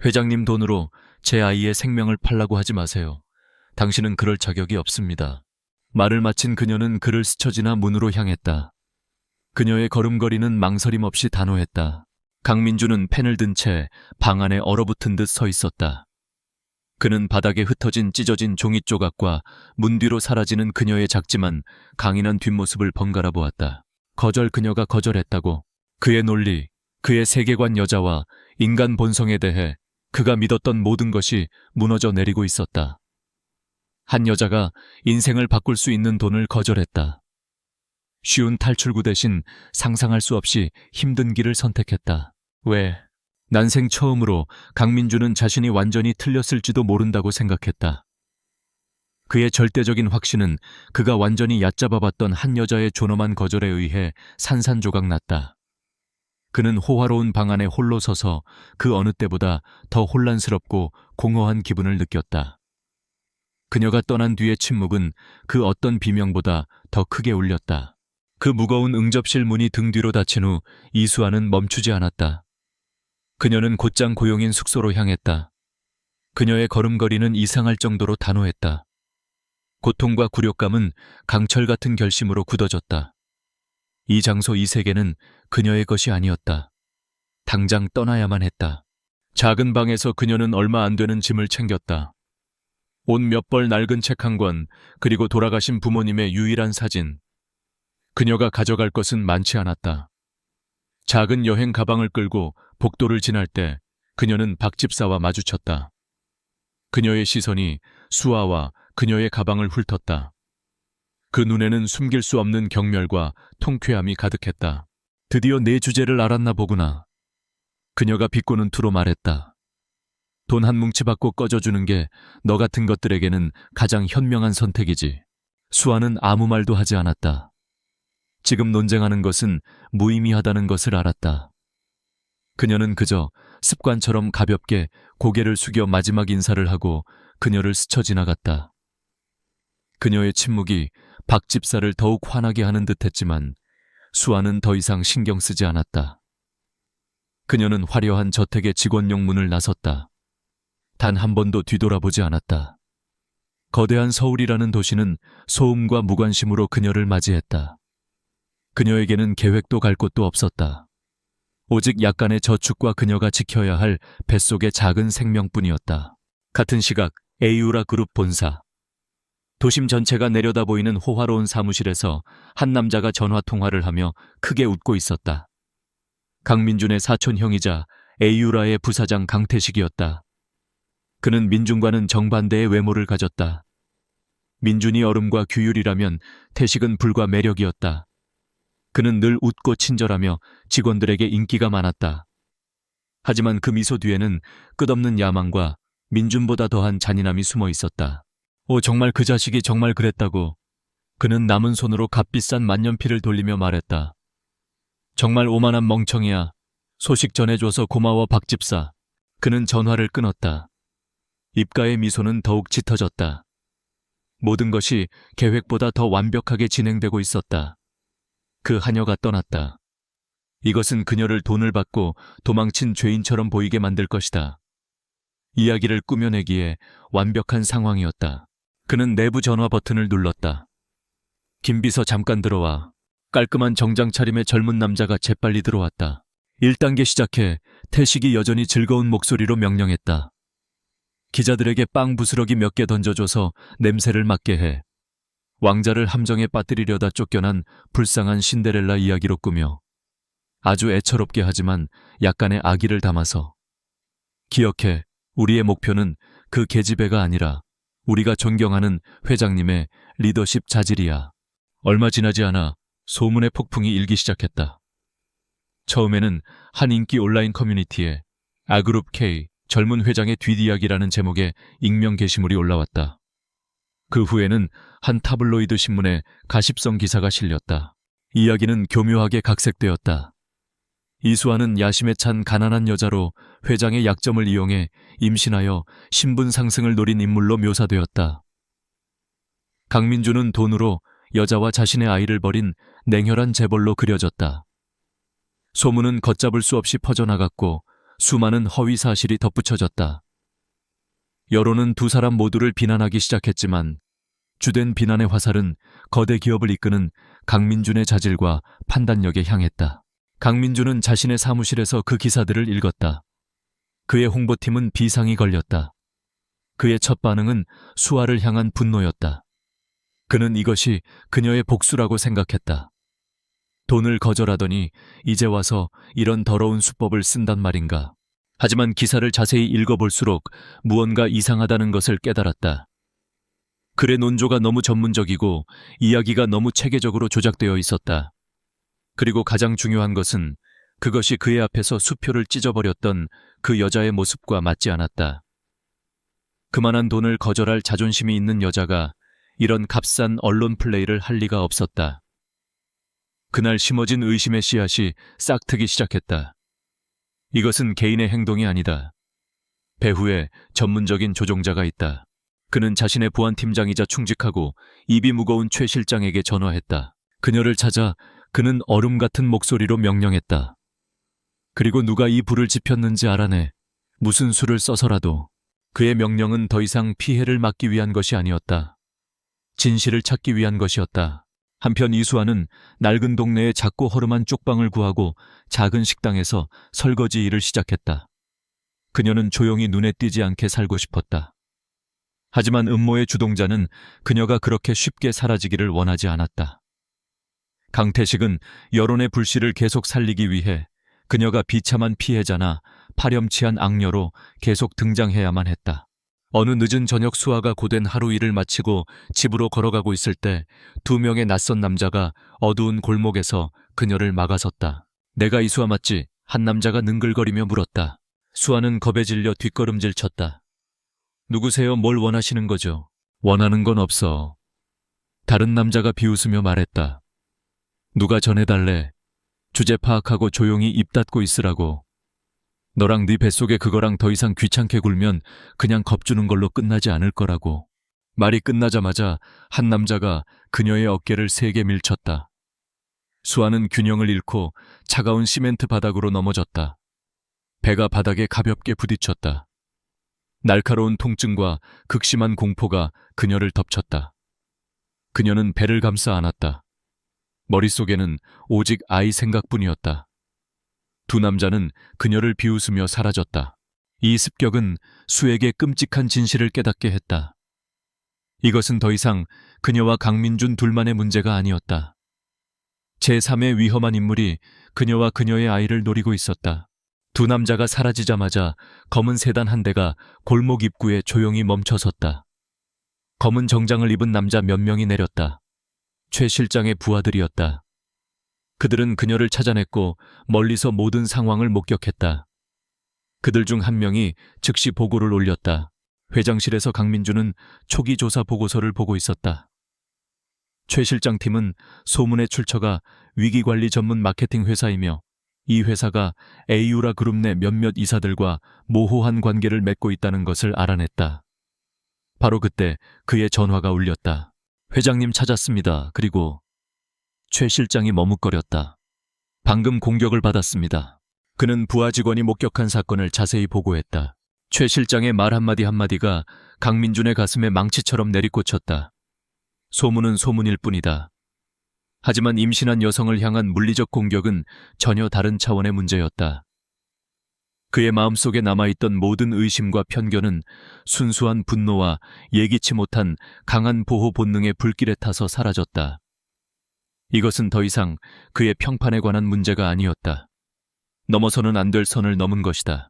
회장님 돈으로 제 아이의 생명을 팔라고 하지 마세요. 당신은 그럴 자격이 없습니다. 말을 마친 그녀는 그를 스쳐 지나 문으로 향했다. 그녀의 걸음걸이는 망설임 없이 단호했다. 강민주는 펜을 든 채 방 안에 얼어붙은 듯 서 있었다. 그는 바닥에 흩어진 찢어진 종이 조각과 문 뒤로 사라지는 그녀의 작지만 강인한 뒷모습을 번갈아 보았다. 그녀가 거절했다고. 그의 논리, 그의 세계관 여자와 인간 본성에 대해 그가 믿었던 모든 것이 무너져 내리고 있었다. 한 여자가 인생을 바꿀 수 있는 돈을 거절했다. 쉬운 탈출구 대신 상상할 수 없이 힘든 길을 선택했다. 왜? 난생 처음으로 강민주는 자신이 완전히 틀렸을지도 모른다고 생각했다. 그의 절대적인 확신은 그가 완전히 얕잡아봤던 한 여자의 존엄한 거절에 의해 산산조각 났다. 그는 호화로운 방 안에 홀로 서서 그 어느 때보다 더 혼란스럽고 공허한 기분을 느꼈다. 그녀가 떠난 뒤의 침묵은 그 어떤 비명보다 더 크게 울렸다. 그 무거운 응접실 문이 등 뒤로 닫힌 후 이수아는 멈추지 않았다. 그녀는 곧장 고용인 숙소로 향했다. 그녀의 걸음걸이는 이상할 정도로 단호했다. 고통과 굴욕감은 강철 같은 결심으로 굳어졌다. 이 장소 이 세계는 그녀의 것이 아니었다. 당장 떠나야만 했다. 작은 방에서 그녀는 얼마 안 되는 짐을 챙겼다. 옷 몇 벌 낡은 책 한 권, 그리고 돌아가신 부모님의 유일한 사진. 그녀가 가져갈 것은 많지 않았다. 작은 여행 가방을 끌고 복도를 지날 때 그녀는 박 집사와 마주쳤다. 그녀의 시선이 수아와 그녀의 가방을 훑었다. 그 눈에는 숨길 수 없는 경멸과 통쾌함이 가득했다. 드디어 내 주제를 알았나 보구나. 그녀가 비꼬는 투로 말했다. 돈 한 뭉치 받고 꺼져주는 게 너 같은 것들에게는 가장 현명한 선택이지. 수아는 아무 말도 하지 않았다. 지금 논쟁하는 것은 무의미하다는 것을 알았다. 그녀는 그저 습관처럼 가볍게 고개를 숙여 마지막 인사를 하고 그녀를 스쳐 지나갔다. 그녀의 침묵이 박 집사를 더욱 화나게 하는 듯했지만 수아는 더 이상 신경 쓰지 않았다. 그녀는 화려한 저택의 직원용 문을 나섰다. 단 한 번도 뒤돌아보지 않았다. 거대한 서울이라는 도시는 소음과 무관심으로 그녀를 맞이했다. 그녀에게는 계획도 갈 곳도 없었다. 오직 약간의 저축과 그녀가 지켜야 할 뱃속의 작은 생명뿐이었다. 같은 시각 에이우라 그룹 본사. 도심 전체가 내려다 보이는 호화로운 사무실에서 한 남자가 전화 통화를 하며 크게 웃고 있었다. 강민준의 사촌형이자 에이우라의 부사장 강태식이었다. 그는 민준과는 정반대의 외모를 가졌다. 민준이 얼음과 규율이라면 태식은 불과 매력이었다. 그는 늘 웃고 친절하며 직원들에게 인기가 많았다. 하지만 그 미소 뒤에는 끝없는 야망과 민준보다 더한 잔인함이 숨어 있었다. 정말 그 자식이 정말 그랬다고. 그는 남은 손으로 값비싼 만년필을 돌리며 말했다. 정말 오만한 멍청이야. 소식 전해줘서 고마워 박 집사. 그는 전화를 끊었다. 입가의 미소는 더욱 짙어졌다. 모든 것이 계획보다 더 완벽하게 진행되고 있었다. 그 하녀가 떠났다. 이것은 그녀를 돈을 받고 도망친 죄인처럼 보이게 만들 것이다. 이야기를 꾸며내기에 완벽한 상황이었다. 그는 내부 전화 버튼을 눌렀다. 김 비서 잠깐 들어와. 깔끔한 정장 차림의 젊은 남자가 재빨리 들어왔다. 1단계 시작해. 태식이 여전히 즐거운 목소리로 명령했다. 기자들에게 빵 부스러기 몇 개 던져줘서 냄새를 맡게 해. 왕자를 함정에 빠뜨리려다 쫓겨난 불쌍한 신데렐라 이야기로 꾸며. 아주 애처롭게 하지만 약간의 악의를 담아서. 기억해. 우리의 목표는 그 계집애가 아니라 우리가 존경하는 회장님의 리더십 자질이야. 얼마 지나지 않아 소문의 폭풍이 일기 시작했다. 처음에는 한 인기 온라인 커뮤니티에 아그룹 K 젊은 회장의 뒷이야기라는 제목의 익명 게시물이 올라왔다. 그 후에는 한 타블로이드 신문에 가십성 기사가 실렸다. 이야기는 교묘하게 각색되었다. 이수아는 야심에 찬 가난한 여자로 회장의 약점을 이용해 임신하여 신분 상승을 노린 인물로 묘사되었다. 강민주는 돈으로 여자와 자신의 아이를 버린 냉혈한 재벌로 그려졌다. 소문은 걷잡을 수 없이 퍼져나갔고 수많은 허위 사실이 덧붙여졌다. 여론은 두 사람 모두를 비난하기 시작했지만 주된 비난의 화살은 거대 기업을 이끄는 강민준의 자질과 판단력에 향했다. 강민준은 자신의 사무실에서 그 기사들을 읽었다. 그의 홍보팀은 비상이 걸렸다. 그의 첫 반응은 수아를 향한 분노였다. 그는 이것이 그녀의 복수라고 생각했다. 돈을 거절하더니 이제 와서 이런 더러운 수법을 쓴단 말인가. 하지만 기사를 자세히 읽어볼수록 무언가 이상하다는 것을 깨달았다. 글의 논조가 너무 전문적이고 이야기가 너무 체계적으로 조작되어 있었다. 그리고 가장 중요한 것은 그것이 그의 앞에서 수표를 찢어버렸던 그 여자의 모습과 맞지 않았다. 그만한 돈을 거절할 자존심이 있는 여자가 이런 값싼 언론 플레이를 할 리가 없었다. 그날 심어진 의심의 씨앗이 싹트기 시작했다. 이것은 개인의 행동이 아니다. 배후에 전문적인 조종자가 있다. 그는 자신의 보안팀장이자 충직하고 입이 무거운 최 실장에게 전화했다. 그녀를 찾아 그는 얼음 같은 목소리로 명령했다. 그리고 누가 이 불을 지폈는지 알아내. 무슨 수를 써서라도. 그의 명령은 더 이상 피해를 막기 위한 것이 아니었다. 진실을 찾기 위한 것이었다. 한편 이수아는 낡은 동네의 작고 허름한 쪽방을 구하고 작은 식당에서 설거지 일을 시작했다. 그녀는 조용히 눈에 띄지 않게 살고 싶었다. 하지만 음모의 주동자는 그녀가 그렇게 쉽게 사라지기를 원하지 않았다. 강태식은 여론의 불씨를 계속 살리기 위해 그녀가 비참한 피해자나 파렴치한 악녀로 계속 등장해야만 했다. 어느 늦은 저녁 수아가 고된 하루 일을 마치고 집으로 걸어가고 있을 때 두 명의 낯선 남자가 어두운 골목에서 그녀를 막아섰다. 내가 이수아 맞지? 한 남자가 능글거리며 물었다. 수아는 겁에 질려 뒷걸음질 쳤다. 누구세요? 뭘 원하시는 거죠? 원하는 건 없어. 다른 남자가 비웃으며 말했다. 누가 전해달래. 주제 파악하고 조용히 입 닫고 있으라고. 너랑 네 뱃속에 그거랑 더 이상 귀찮게 굴면 그냥 겁주는 걸로 끝나지 않을 거라고. 말이 끝나자마자 한 남자가 그녀의 어깨를 세게 밀쳤다. 수아는 균형을 잃고 차가운 시멘트 바닥으로 넘어졌다. 배가 바닥에 가볍게 부딪혔다. 날카로운 통증과 극심한 공포가 그녀를 덮쳤다. 그녀는 배를 감싸 안았다. 머릿속에는 오직 아이 생각뿐이었다. 두 남자는 그녀를 비웃으며 사라졌다. 이 습격은 수에게 끔찍한 진실을 깨닫게 했다. 이것은 더 이상 그녀와 강민준 둘만의 문제가 아니었다. 제3의 위험한 인물이 그녀와 그녀의 아이를 노리고 있었다. 두 남자가 사라지자마자 검은 세단 한 대가 골목 입구에 조용히 멈춰섰다. 검은 정장을 입은 남자 몇 명이 내렸다. 최 실장의 부하들이었다. 그들은 그녀를 찾아냈고 멀리서 모든 상황을 목격했다. 그들 중 한 명이 즉시 보고를 올렸다. 회장실에서 강민주는 초기 조사 보고서를 보고 있었다. 최 실장 팀은 소문의 출처가 위기관리 전문 마케팅 회사이며 이 회사가 에이유라 그룹 내 몇몇 이사들과 모호한 관계를 맺고 있다는 것을 알아냈다. 바로 그때 그의 전화가 울렸다. 회장님 찾았습니다. 그리고 최 실장이 머뭇거렸다. 방금 공격을 받았습니다. 그는 부하 직원이 목격한 사건을 자세히 보고했다. 최 실장의 말 한마디 한마디가 강민준의 가슴에 망치처럼 내리꽂혔다. 소문은 소문일 뿐이다. 하지만 임신한 여성을 향한 물리적 공격은 전혀 다른 차원의 문제였다. 그의 마음속에 남아있던 모든 의심과 편견은 순수한 분노와 예기치 못한 강한 보호 본능의 불길에 타서 사라졌다. 이것은 더 이상 그의 평판에 관한 문제가 아니었다. 넘어서는 안 될 선을 넘은 것이다.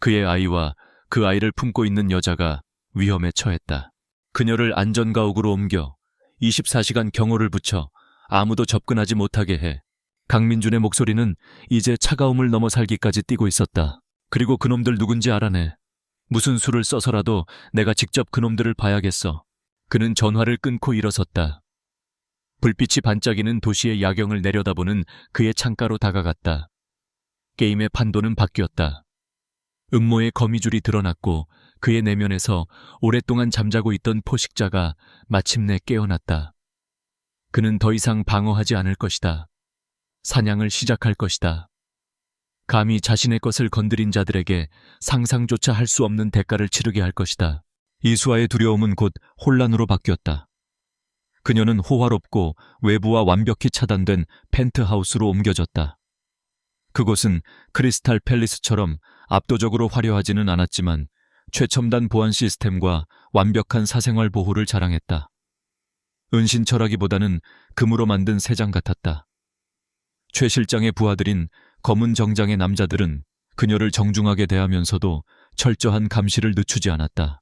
그의 아이와 그 아이를 품고 있는 여자가 위험에 처했다. 그녀를 안전가옥으로 옮겨 24시간 경호를 붙여 아무도 접근하지 못하게 해. 강민준의 목소리는 이제 차가움을 넘어 살기까지 뛰고 있었다. 그리고 그놈들 누군지 알아내. 무슨 수를 써서라도 내가 직접 그놈들을 봐야겠어. 그는 전화를 끊고 일어섰다. 불빛이 반짝이는 도시의 야경을 내려다보는 그의 창가로 다가갔다. 게임의 판도는 바뀌었다. 음모의 거미줄이 드러났고 그의 내면에서 오랫동안 잠자고 있던 포식자가 마침내 깨어났다. 그는 더 이상 방어하지 않을 것이다. 사냥을 시작할 것이다. 감히 자신의 것을 건드린 자들에게 상상조차 할 수 없는 대가를 치르게 할 것이다. 이수아의 두려움은 곧 혼란으로 바뀌었다. 그녀는 호화롭고 외부와 완벽히 차단된 펜트하우스로 옮겨졌다. 그곳은 크리스탈 팰리스처럼 압도적으로 화려하지는 않았지만 최첨단 보안 시스템과 완벽한 사생활 보호를 자랑했다. 은신처라기보다는 금으로 만든 새장 같았다. 최 실장의 부하들인 검은 정장의 남자들은 그녀를 정중하게 대하면서도 철저한 감시를 늦추지 않았다.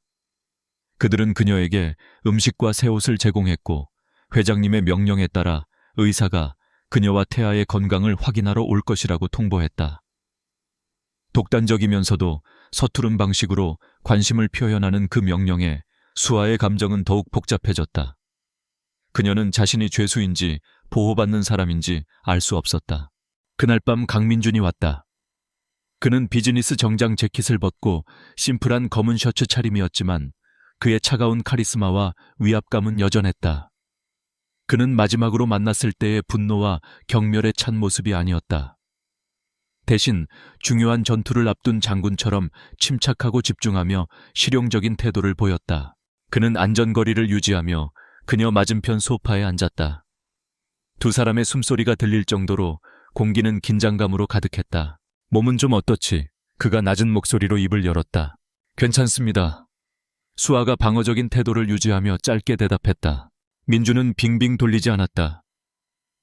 그들은 그녀에게 음식과 새 옷을 제공했고 회장님의 명령에 따라 의사가 그녀와 태아의 건강을 확인하러 올 것이라고 통보했다. 독단적이면서도 서투른 방식으로 관심을 표현하는 그 명령에 수아의 감정은 더욱 복잡해졌다. 그녀는 자신이 죄수인지 보호받는 사람인지 알 수 없었다. 그날 밤 강민준이 왔다. 그는 비즈니스 정장 재킷을 벗고 심플한 검은 셔츠 차림이었지만 그의 차가운 카리스마와 위압감은 여전했다. 그는 마지막으로 만났을 때의 분노와 경멸에 찬 모습이 아니었다. 대신 중요한 전투를 앞둔 장군처럼 침착하고 집중하며 실용적인 태도를 보였다. 그는 안전거리를 유지하며 그녀 맞은편 소파에 앉았다. 두 사람의 숨소리가 들릴 정도로 공기는 긴장감으로 가득했다. 몸은 좀 어떻지? 그가 낮은 목소리로 입을 열었다. 괜찮습니다. 수아가 방어적인 태도를 유지하며 짧게 대답했다. 민주는 빙빙 돌리지 않았다.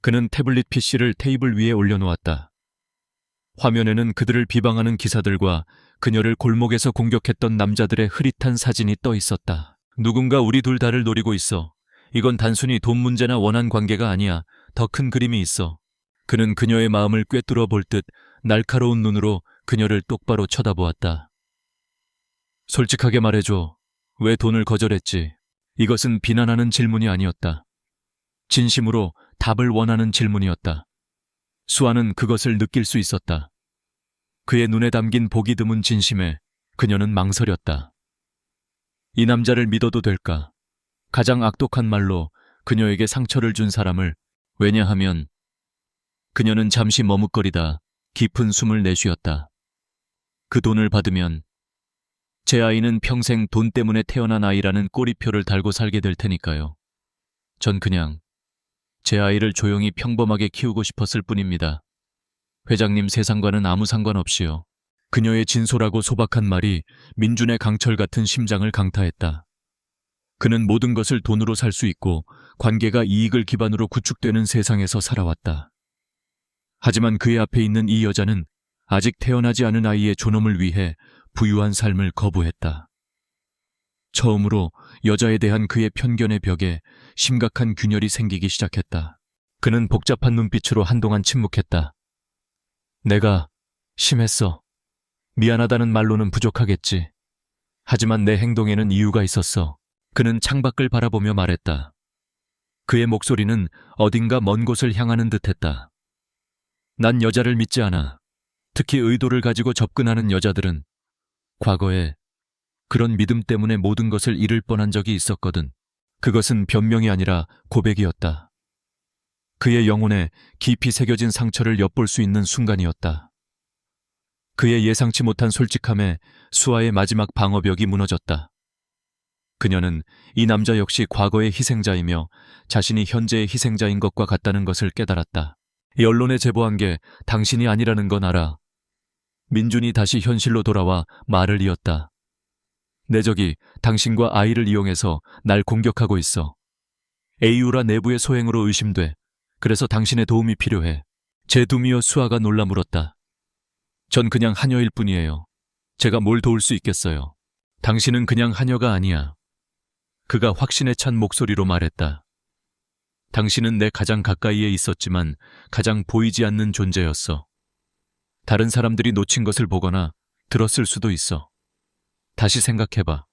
그는 태블릿 PC를 테이블 위에 올려놓았다. 화면에는 그들을 비방하는 기사들과 그녀를 골목에서 공격했던 남자들의 흐릿한 사진이 떠 있었다. 누군가 우리 둘 다를 노리고 있어. 이건 단순히 돈 문제나 원한 관계가 아니야. 더 큰 그림이 있어. 그는 그녀의 마음을 꿰뚫어 볼 듯 날카로운 눈으로 그녀를 똑바로 쳐다보았다. 솔직하게 말해줘. 왜 돈을 거절했지? 이것은 비난하는 질문이 아니었다. 진심으로 답을 원하는 질문이었다. 수아는 그것을 느낄 수 있었다. 그의 눈에 담긴 보기 드문 진심에 그녀는 망설였다. 이 남자를 믿어도 될까? 가장 악독한 말로 그녀에게 상처를 준 사람을. 왜냐하면 그녀는 잠시 머뭇거리다 깊은 숨을 내쉬었다. 그 돈을 받으면 제 아이는 평생 돈 때문에 태어난 아이라는 꼬리표를 달고 살게 될 테니까요. 전 그냥 제 아이를 조용히 평범하게 키우고 싶었을 뿐입니다. 회장님 세상과는 아무 상관없이요. 그녀의 진솔하고 소박한 말이 민준의 강철 같은 심장을 강타했다. 그는 모든 것을 돈으로 살 수 있고 관계가 이익을 기반으로 구축되는 세상에서 살아왔다. 하지만 그의 앞에 있는 이 여자는 아직 태어나지 않은 아이의 존엄을 위해 부유한 삶을 거부했다. 처음으로 여자에 대한 그의 편견의 벽에 심각한 균열이 생기기 시작했다. 그는 복잡한 눈빛으로 한동안 침묵했다. 내가 심했어. 미안하다는 말로는 부족하겠지. 하지만 내 행동에는 이유가 있었어. 그는 창밖을 바라보며 말했다. 그의 목소리는 어딘가 먼 곳을 향하는 듯했다. 난 여자를 믿지 않아. 특히 의도를 가지고 접근하는 여자들은. 과거에 그런 믿음 때문에 모든 것을 잃을 뻔한 적이 있었거든. 그것은 변명이 아니라 고백이었다. 그의 영혼에 깊이 새겨진 상처를 엿볼 수 있는 순간이었다. 그의 예상치 못한 솔직함에 수아의 마지막 방어벽이 무너졌다. 그녀는 이 남자 역시 과거의 희생자이며 자신이 현재의 희생자인 것과 같다는 것을 깨달았다. 언론에 제보한 게 당신이 아니라는 건 알아. 민준이 다시 현실로 돌아와 말을 이었다. 내 적이 당신과 아이를 이용해서 날 공격하고 있어. AU라 내부의 소행으로 의심돼. 그래서 당신의 도움이 필요해. 제 두미여 수아가 놀라 물었다. 전 그냥 하녀일 뿐이에요. 제가 뭘 도울 수 있겠어요. 당신은 그냥 하녀가 아니야. 그가 확신에 찬 목소리로 말했다. 당신은 내 가장 가까이에 있었지만 가장 보이지 않는 존재였어. 다른 사람들이 놓친 것을 보거나 들었을 수도 있어. 다시 생각해봐.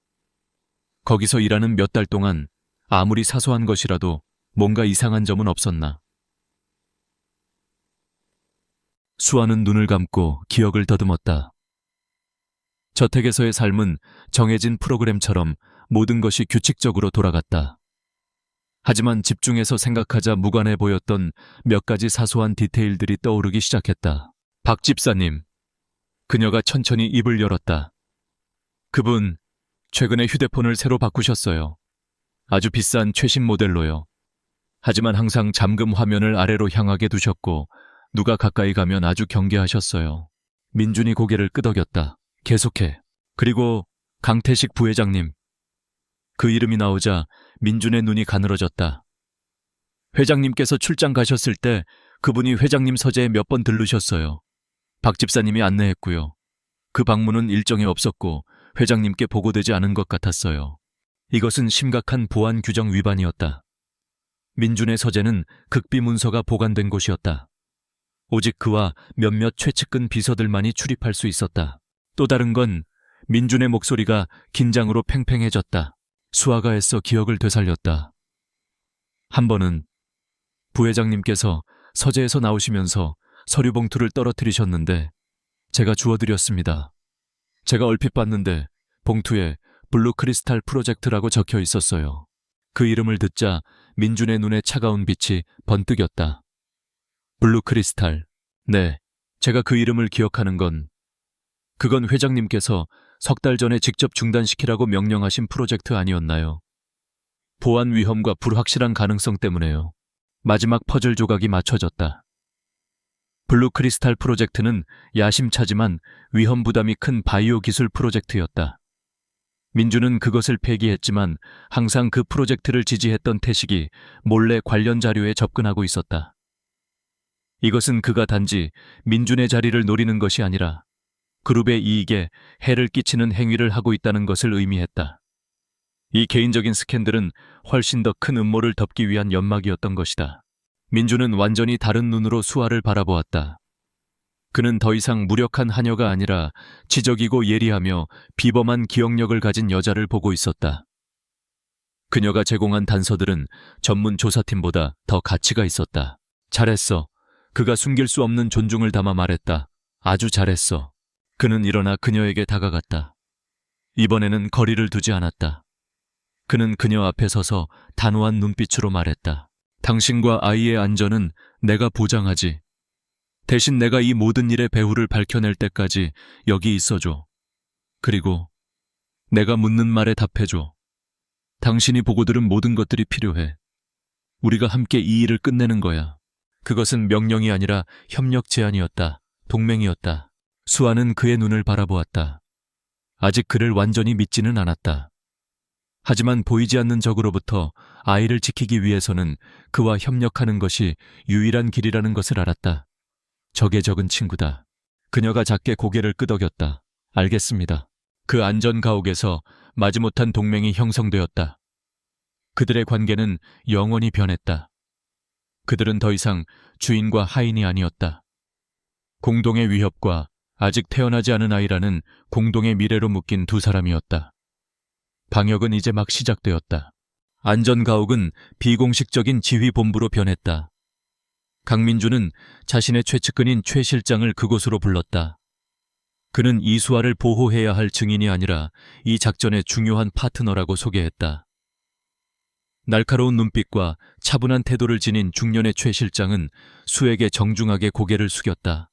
거기서 일하는 몇 달 동안 아무리 사소한 것이라도 뭔가 이상한 점은 없었나? 수아는 눈을 감고 기억을 더듬었다. 저택에서의 삶은 정해진 프로그램처럼 모든 것이 규칙적으로 돌아갔다. 하지만 집중해서 생각하자 무관해 보였던 몇 가지 사소한 디테일들이 떠오르기 시작했다. 박 집사님. 그녀가 천천히 입을 열었다. 그분, 최근에 휴대폰을 새로 바꾸셨어요. 아주 비싼 최신 모델로요. 하지만 항상 잠금 화면을 아래로 향하게 두셨고 누가 가까이 가면 아주 경계하셨어요. 민준이 고개를 끄덕였다. 계속해. 그리고 강태식 부회장님. 그 이름이 나오자 민준의 눈이 가늘어졌다. 회장님께서 출장 가셨을 때 그분이 회장님 서재에 몇 번 들르셨어요. 박 집사님이 안내했고요. 그 방문은 일정에 없었고 회장님께 보고되지 않은 것 같았어요. 이것은 심각한 보안 규정 위반이었다. 민준의 서재는 극비 문서가 보관된 곳이었다. 오직 그와 몇몇 최측근 비서들만이 출입할 수 있었다. 또 다른 건 민준의 목소리가 긴장으로 팽팽해졌다. 수아가 애써 기억을 되살렸다. 한 번은 부회장님께서 서재에서 나오시면서 서류 봉투를 떨어뜨리셨는데 제가 주워드렸습니다. 제가 얼핏 봤는데 봉투에 블루 크리스탈 프로젝트라고 적혀 있었어요. 그 이름을 듣자 민준의 눈에 차가운 빛이 번뜩였다. 블루 크리스탈. 네, 제가 그 이름을 기억하는 건 그건 회장님께서 석 달 전에 직접 중단시키라고 명령하신 프로젝트 아니었나요? 보안 위험과 불확실한 가능성 때문에요. 마지막 퍼즐 조각이 맞춰졌다. 블루 크리스탈 프로젝트는 야심차지만 위험 부담이 큰 바이오 기술 프로젝트였다. 민주는 그것을 폐기했지만 항상 그 프로젝트를 지지했던 태식이 몰래 관련 자료에 접근하고 있었다. 이것은 그가 단지 민준의 자리를 노리는 것이 아니라 그룹의 이익에 해를 끼치는 행위를 하고 있다는 것을 의미했다. 이 개인적인 스캔들은 훨씬 더 큰 음모를 덮기 위한 연막이었던 것이다. 민주는 완전히 다른 눈으로 수아를 바라보았다. 그는 더 이상 무력한 하녀가 아니라 지적이고 예리하며 비범한 기억력을 가진 여자를 보고 있었다. 그녀가 제공한 단서들은 전문 조사팀보다 더 가치가 있었다. 잘했어. 그가 숨길 수 없는 존중을 담아 말했다. 아주 잘했어. 그는 일어나 그녀에게 다가갔다. 이번에는 거리를 두지 않았다. 그는 그녀 앞에 서서 단호한 눈빛으로 말했다. 당신과 아이의 안전은 내가 보장하지. 대신 내가 이 모든 일의 배후를 밝혀낼 때까지 여기 있어줘. 그리고 내가 묻는 말에 답해줘. 당신이 보고 들은 모든 것들이 필요해. 우리가 함께 이 일을 끝내는 거야. 그것은 명령이 아니라 협력 제안이었다. 동맹이었다. 수아는 그의 눈을 바라보았다. 아직 그를 완전히 믿지는 않았다. 하지만 보이지 않는 적으로부터 아이를 지키기 위해서는 그와 협력하는 것이 유일한 길이라는 것을 알았다. 적의 적은 친구다. 그녀가 작게 고개를 끄덕였다. 알겠습니다. 그 안전 가옥에서 마지못한 동맹이 형성되었다. 그들의 관계는 영원히 변했다. 그들은 더 이상 주인과 하인이 아니었다. 공동의 위협과 아직 태어나지 않은 아이라는 공동의 미래로 묶인 두 사람이었다. 방역은 이제 막 시작되었다. 안전가옥은 비공식적인 지휘본부로 변했다. 강민주는 자신의 최측근인 최 실장을 그곳으로 불렀다. 그는 이수아를 보호해야 할 증인이 아니라 이 작전의 중요한 파트너라고 소개했다. 날카로운 눈빛과 차분한 태도를 지닌 중년의 최 실장은 수에게 정중하게 고개를 숙였다.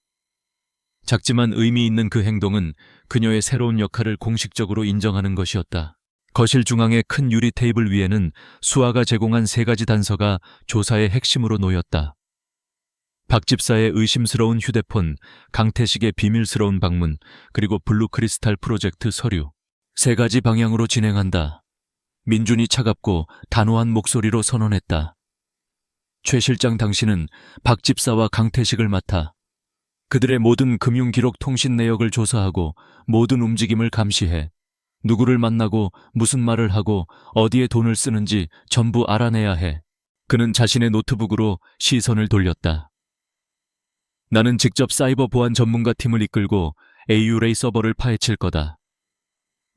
작지만 의미 있는 그 행동은 그녀의 새로운 역할을 공식적으로 인정하는 것이었다. 거실 중앙의 큰 유리 테이블 위에는 수아가 제공한 3가지 단서가 조사의 핵심으로 놓였다. 박 집사의 의심스러운 휴대폰, 강태식의 비밀스러운 방문, 그리고 블루크리스탈 프로젝트 서류. 3가지 방향으로 진행한다. 민준이 차갑고 단호한 목소리로 선언했다. 최 실장 당신은 박 집사와 강태식을 맡아 그들의 모든 금융기록 통신 내역을 조사하고 모든 움직임을 감시해 누구를 만나고 무슨 말을 하고 어디에 돈을 쓰는지 전부 알아내야 해. 그는 자신의 노트북으로 시선을 돌렸다. 나는 직접 사이버 보안 전문가 팀을 이끌고 AU레이 서버를 파헤칠 거다.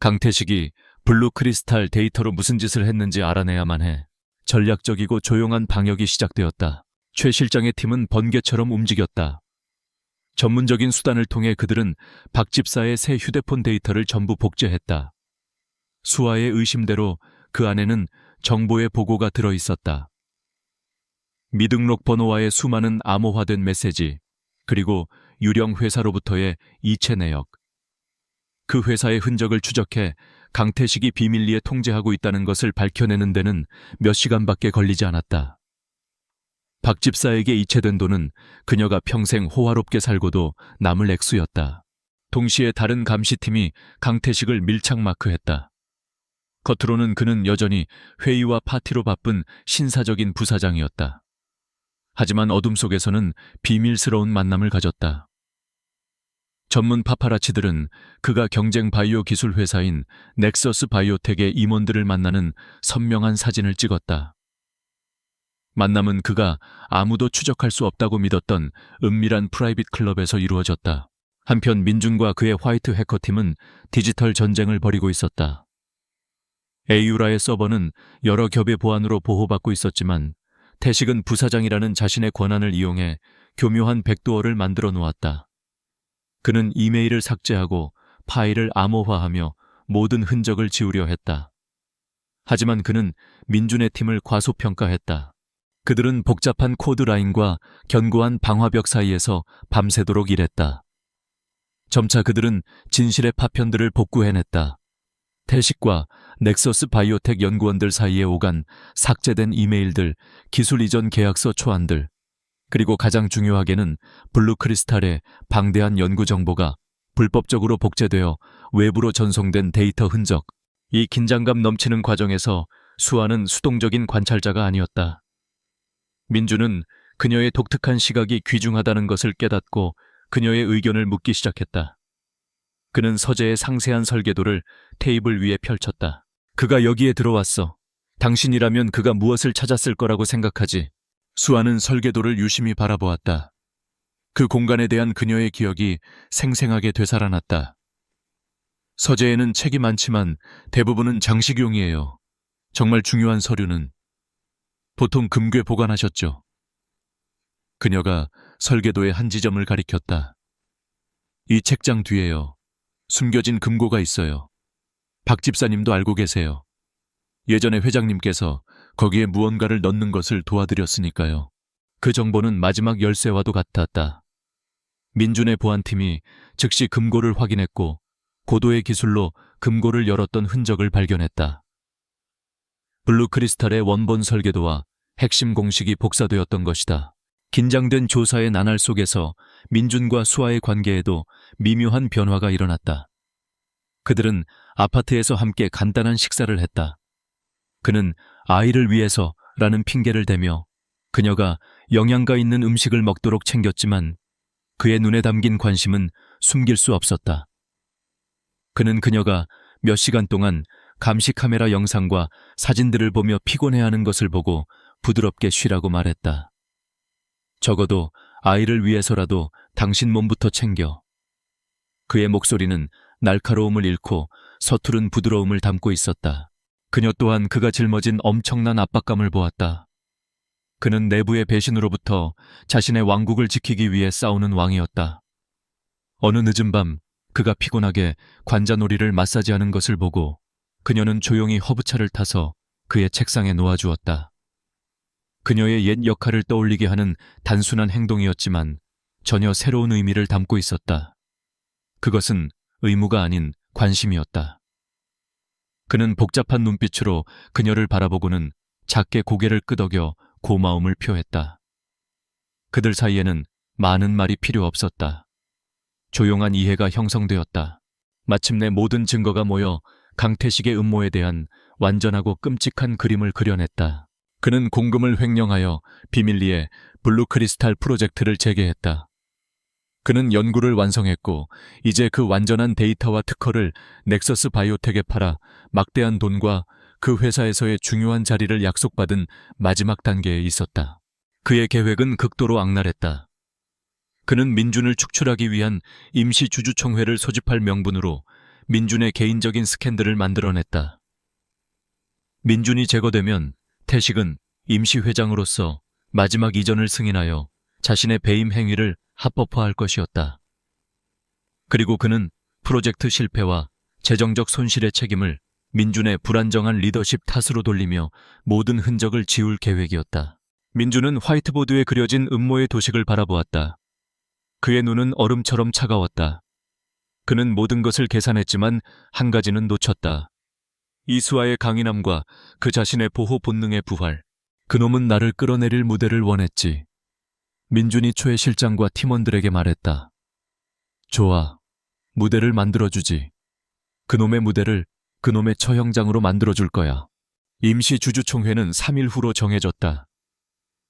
강태식이 블루 크리스탈 데이터로 무슨 짓을 했는지 알아내야만 해. 전략적이고 조용한 방역이 시작되었다. 최 실장의 팀은 번개처럼 움직였다. 전문적인 수단을 통해 그들은 박 집사의 새 휴대폰 데이터를 전부 복제했다. 수아의 의심대로 그 안에는 정보의 보고가 들어있었다. 미등록 번호와의 수많은 암호화된 메시지, 그리고 유령 회사로부터의 이체 내역. 그 회사의 흔적을 추적해 강태식이 비밀리에 통제하고 있다는 것을 밝혀내는 데는 몇 시간밖에 걸리지 않았다. 박 집사에게 이체된 돈은 그녀가 평생 호화롭게 살고도 남을 액수였다. 동시에 다른 감시팀이 강태식을 밀착 마크했다. 겉으로는 그는 여전히 회의와 파티로 바쁜 신사적인 부사장이었다. 하지만 어둠 속에서는 비밀스러운 만남을 가졌다. 전문 파파라치들은 그가 경쟁 바이오 기술 회사인 넥서스 바이오텍의 임원들을 만나는 선명한 사진을 찍었다. 만남은 그가 아무도 추적할 수 없다고 믿었던 은밀한 프라이빗 클럽에서 이루어졌다. 한편 민준과 그의 화이트 해커팀은 디지털 전쟁을 벌이고 있었다. 에이유라의 서버는 여러 겹의 보안으로 보호받고 있었지만 태식은 부사장이라는 자신의 권한을 이용해 교묘한 백도어를 만들어 놓았다. 그는 이메일을 삭제하고 파일을 암호화하며 모든 흔적을 지우려 했다. 하지만 그는 민준의 팀을 과소평가했다. 그들은 복잡한 코드라인과 견고한 방화벽 사이에서 밤새도록 일했다. 점차 그들은 진실의 파편들을 복구해냈다. 태식과 넥서스 바이오텍 연구원들 사이에 오간 삭제된 이메일들, 기술 이전 계약서 초안들, 그리고 가장 중요하게는 블루크리스탈의 방대한 연구 정보가 불법적으로 복제되어 외부로 전송된 데이터 흔적. 이 긴장감 넘치는 과정에서 수아는 수동적인 관찰자가 아니었다. 민주는 그녀의 독특한 시각이 귀중하다는 것을 깨닫고 그녀의 의견을 묻기 시작했다. 그는 서재의 상세한 설계도를 테이블 위에 펼쳤다. 그가 여기에 들어왔어. 당신이라면 그가 무엇을 찾았을 거라고 생각하지? 수아는 설계도를 유심히 바라보았다. 그 공간에 대한 그녀의 기억이 생생하게 되살아났다. 서재에는 책이 많지만 대부분은 장식용이에요. 정말 중요한 서류는 보통 금괴 보관하셨죠. 그녀가 설계도의 한 지점을 가리켰다. 이 책장 뒤에요. 숨겨진 금고가 있어요. 박 집사님도 알고 계세요. 예전에 회장님께서 거기에 무언가를 넣는 것을 도와드렸으니까요. 그 정보는 마지막 열쇠와도 같았다. 민준의 보안팀이 즉시 금고를 확인했고 고도의 기술로 금고를 열었던 흔적을 발견했다. 블루크리스탈의 원본 설계도와 핵심 공식이 복사되었던 것이다. 긴장된 조사의 나날 속에서 민준과 수아의 관계에도 미묘한 변화가 일어났다. 그들은 아파트에서 함께 간단한 식사를 했다. 그는 아이를 위해서라는 핑계를 대며 그녀가 영양가 있는 음식을 먹도록 챙겼지만 그의 눈에 담긴 관심은 숨길 수 없었다. 그는 그녀가 몇 시간 동안 감시 카메라 영상과 사진들을 보며 피곤해하는 것을 보고 부드럽게 쉬라고 말했다. 적어도 아이를 위해서라도 당신 몸부터 챙겨. 그의 목소리는 날카로움을 잃고 서투른 부드러움을 담고 있었다. 그녀 또한 그가 짊어진 엄청난 압박감을 보았다. 그는 내부의 배신으로부터 자신의 왕국을 지키기 위해 싸우는 왕이었다. 어느 늦은 밤 그가 피곤하게 관자놀이를 마사지하는 것을 보고 그녀는 조용히 허브차를 타서 그의 책상에 놓아주었다. 그녀의 옛 역할을 떠올리게 하는 단순한 행동이었지만 전혀 새로운 의미를 담고 있었다. 그것은 의무가 아닌 관심이었다. 그는 복잡한 눈빛으로 그녀를 바라보고는 작게 고개를 끄덕여 고마움을 표했다. 그들 사이에는 많은 말이 필요 없었다. 조용한 이해가 형성되었다. 마침내 모든 증거가 모여 강태식의 음모에 대한 완전하고 끔찍한 그림을 그려냈다. 그는 공금을 횡령하여 비밀리에 블루크리스탈 프로젝트를 재개했다. 그는 연구를 완성했고 이제 그 완전한 데이터와 특허를 넥서스 바이오텍에 팔아 막대한 돈과 그 회사에서의 중요한 자리를 약속받은 마지막 단계에 있었다. 그의 계획은 극도로 악랄했다. 그는 민준을 축출하기 위한 임시 주주총회를 소집할 명분으로 민준의 개인적인 스캔들을 만들어냈다. 민준이 제거되면 태식은 임시 회장으로서 마지막 이전을 승인하여 자신의 배임 행위를 합법화할 것이었다. 그리고 그는 프로젝트 실패와 재정적 손실의 책임을 민준의 불안정한 리더십 탓으로 돌리며 모든 흔적을 지울 계획이었다. 민준은 화이트보드에 그려진 음모의 도식을 바라보았다. 그의 눈은 얼음처럼 차가웠다. 그는 모든 것을 계산했지만 한 가지는 놓쳤다. 이수아의 강인함과 그 자신의 보호 본능의 부활. 그놈은 나를 끌어내릴 무대를 원했지. 민준이 초의 실장과 팀원들에게 말했다. 좋아, 무대를 만들어주지. 그놈의 무대를 그놈의 처형장으로 만들어줄 거야. 임시 주주총회는 3일 후로 정해졌다.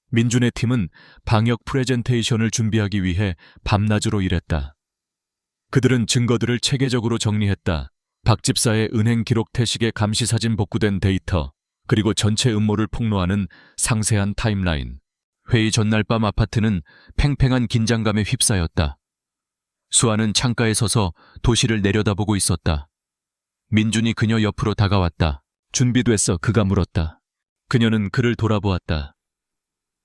민준의 팀은 방역 프레젠테이션을 준비하기 위해 밤낮으로 일했다. 그들은 증거들을 체계적으로 정리했다. 박 집사의 은행 기록 태식의 감시사진 복구된 데이터, 그리고 전체 음모를 폭로하는 상세한 타임라인. 회의 전날 밤 아파트는 팽팽한 긴장감에 휩싸였다. 수아는 창가에 서서 도시를 내려다보고 있었다. 민준이 그녀 옆으로 다가왔다. 준비됐어, 그가 물었다. 그녀는 그를 돌아보았다.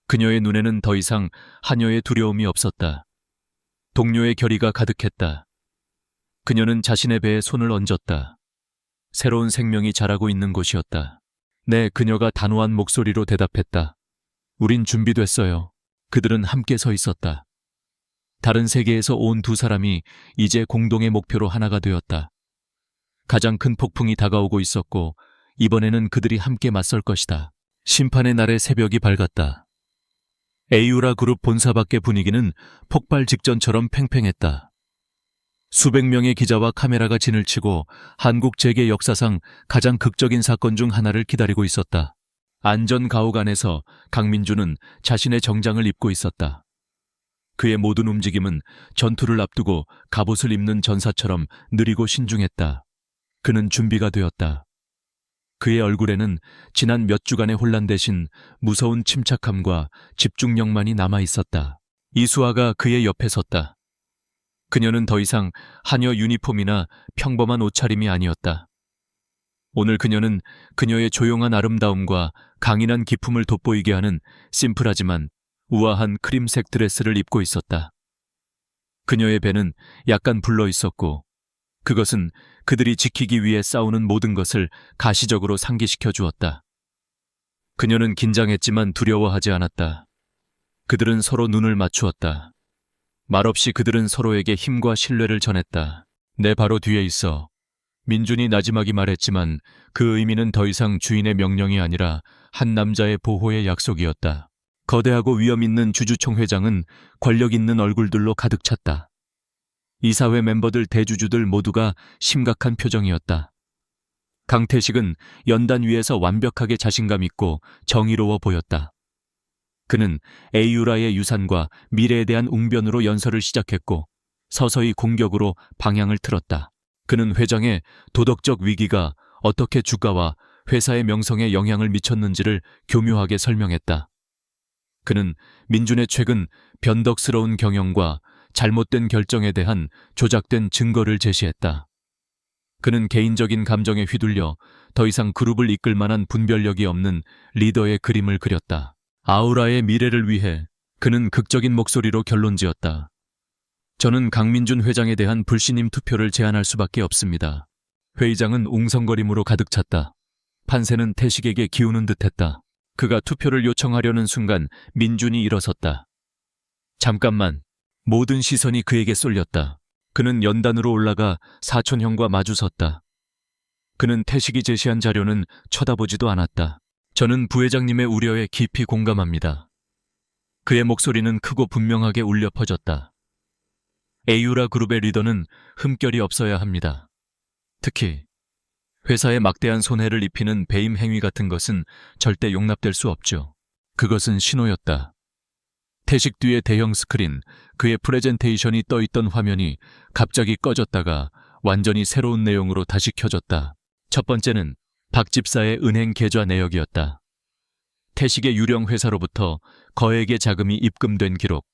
그녀의 눈에는 더 이상 하녀의 두려움이 없었다. 동료의 결의가 가득했다. 그녀는 자신의 배에 손을 얹었다. 새로운 생명이 자라고 있는 곳이었다. 네, 그녀가 단호한 목소리로 대답했다. 우린 준비됐어요. 그들은 함께 서 있었다. 다른 세계에서 온 두 사람이 이제 공동의 목표로 하나가 되었다. 가장 큰 폭풍이 다가오고 있었고 이번에는 그들이 함께 맞설 것이다. 심판의 날의 새벽이 밝았다. 에이유라 그룹 본사 밖의 분위기는 폭발 직전처럼 팽팽했다. 수백 명의 기자와 카메라가 진을 치고 한국 재계 역사상 가장 극적인 사건 중 하나를 기다리고 있었다. 안전 가옥 안에서 강민준은 자신의 정장을 입고 있었다. 그의 모든 움직임은 전투를 앞두고 갑옷을 입는 전사처럼 느리고 신중했다. 그는 준비가 되었다. 그의 얼굴에는 지난 몇 주간의 혼란 대신 무서운 침착함과 집중력만이 남아 있었다. 이수아가 그의 옆에 섰다. 그녀는 더 이상 하녀 유니폼이나 평범한 옷차림이 아니었다. 오늘 그녀는 그녀의 조용한 아름다움과 강인한 기품을 돋보이게 하는 심플하지만 우아한 크림색 드레스를 입고 있었다. 그녀의 배는 약간 불러 있었고 그것은 그들이 지키기 위해 싸우는 모든 것을 가시적으로 상기시켜 주었다. 그녀는 긴장했지만 두려워하지 않았다. 그들은 서로 눈을 맞추었다. 말없이 그들은 서로에게 힘과 신뢰를 전했다. 내 바로 뒤에 있어. 민준이 나지막이 말했지만 그 의미는 더 이상 주인의 명령이 아니라 한 남자의 보호의 약속이었다. 거대하고 위험 있는 주주총회장은 권력 있는 얼굴들로 가득 찼다. 이사회 멤버들 대주주들 모두가 심각한 표정이었다. 강태식은 연단 위에서 완벽하게 자신감 있고 정의로워 보였다. 그는 에이유라의 유산과 미래에 대한 웅변으로 연설을 시작했고 서서히 공격으로 방향을 틀었다. 그는 회장의 도덕적 위기가 어떻게 주가와 회사의 명성에 영향을 미쳤는지를 교묘하게 설명했다. 그는 민준의 최근 변덕스러운 경영과 잘못된 결정에 대한 조작된 증거를 제시했다. 그는 개인적인 감정에 휘둘려 더 이상 그룹을 이끌 만한 분별력이 없는 리더의 그림을 그렸다. 아우라의 미래를 위해 그는 극적인 목소리로 결론지었다. 저는 강민준 회장에 대한 불신임 투표를 제안할 수밖에 없습니다. 회의장은 웅성거림으로 가득 찼다. 판세는 태식에게 기우는 듯했다. 그가 투표를 요청하려는 순간 민준이 일어섰다. 잠깐만. 모든 시선이 그에게 쏠렸다. 그는 연단으로 올라가 사촌형과 마주섰다. 그는 태식이 제시한 자료는 쳐다보지도 않았다. 저는 부회장님의 우려에 깊이 공감합니다. 그의 목소리는 크고 분명하게 울려 퍼졌다. 에이유라 그룹의 리더는 흠결이 없어야 합니다. 특히 회사에 막대한 손해를 입히는 배임 행위 같은 것은 절대 용납될 수 없죠. 그것은 신호였다. 태식 뒤의 대형 스크린, 그의 프레젠테이션이 떠있던 화면이 갑자기 꺼졌다가 완전히 새로운 내용으로 다시 켜졌다. 첫 번째는 박 집사의 은행 계좌 내역이었다. 태식의 유령 회사로부터 거액의 자금이 입금된 기록.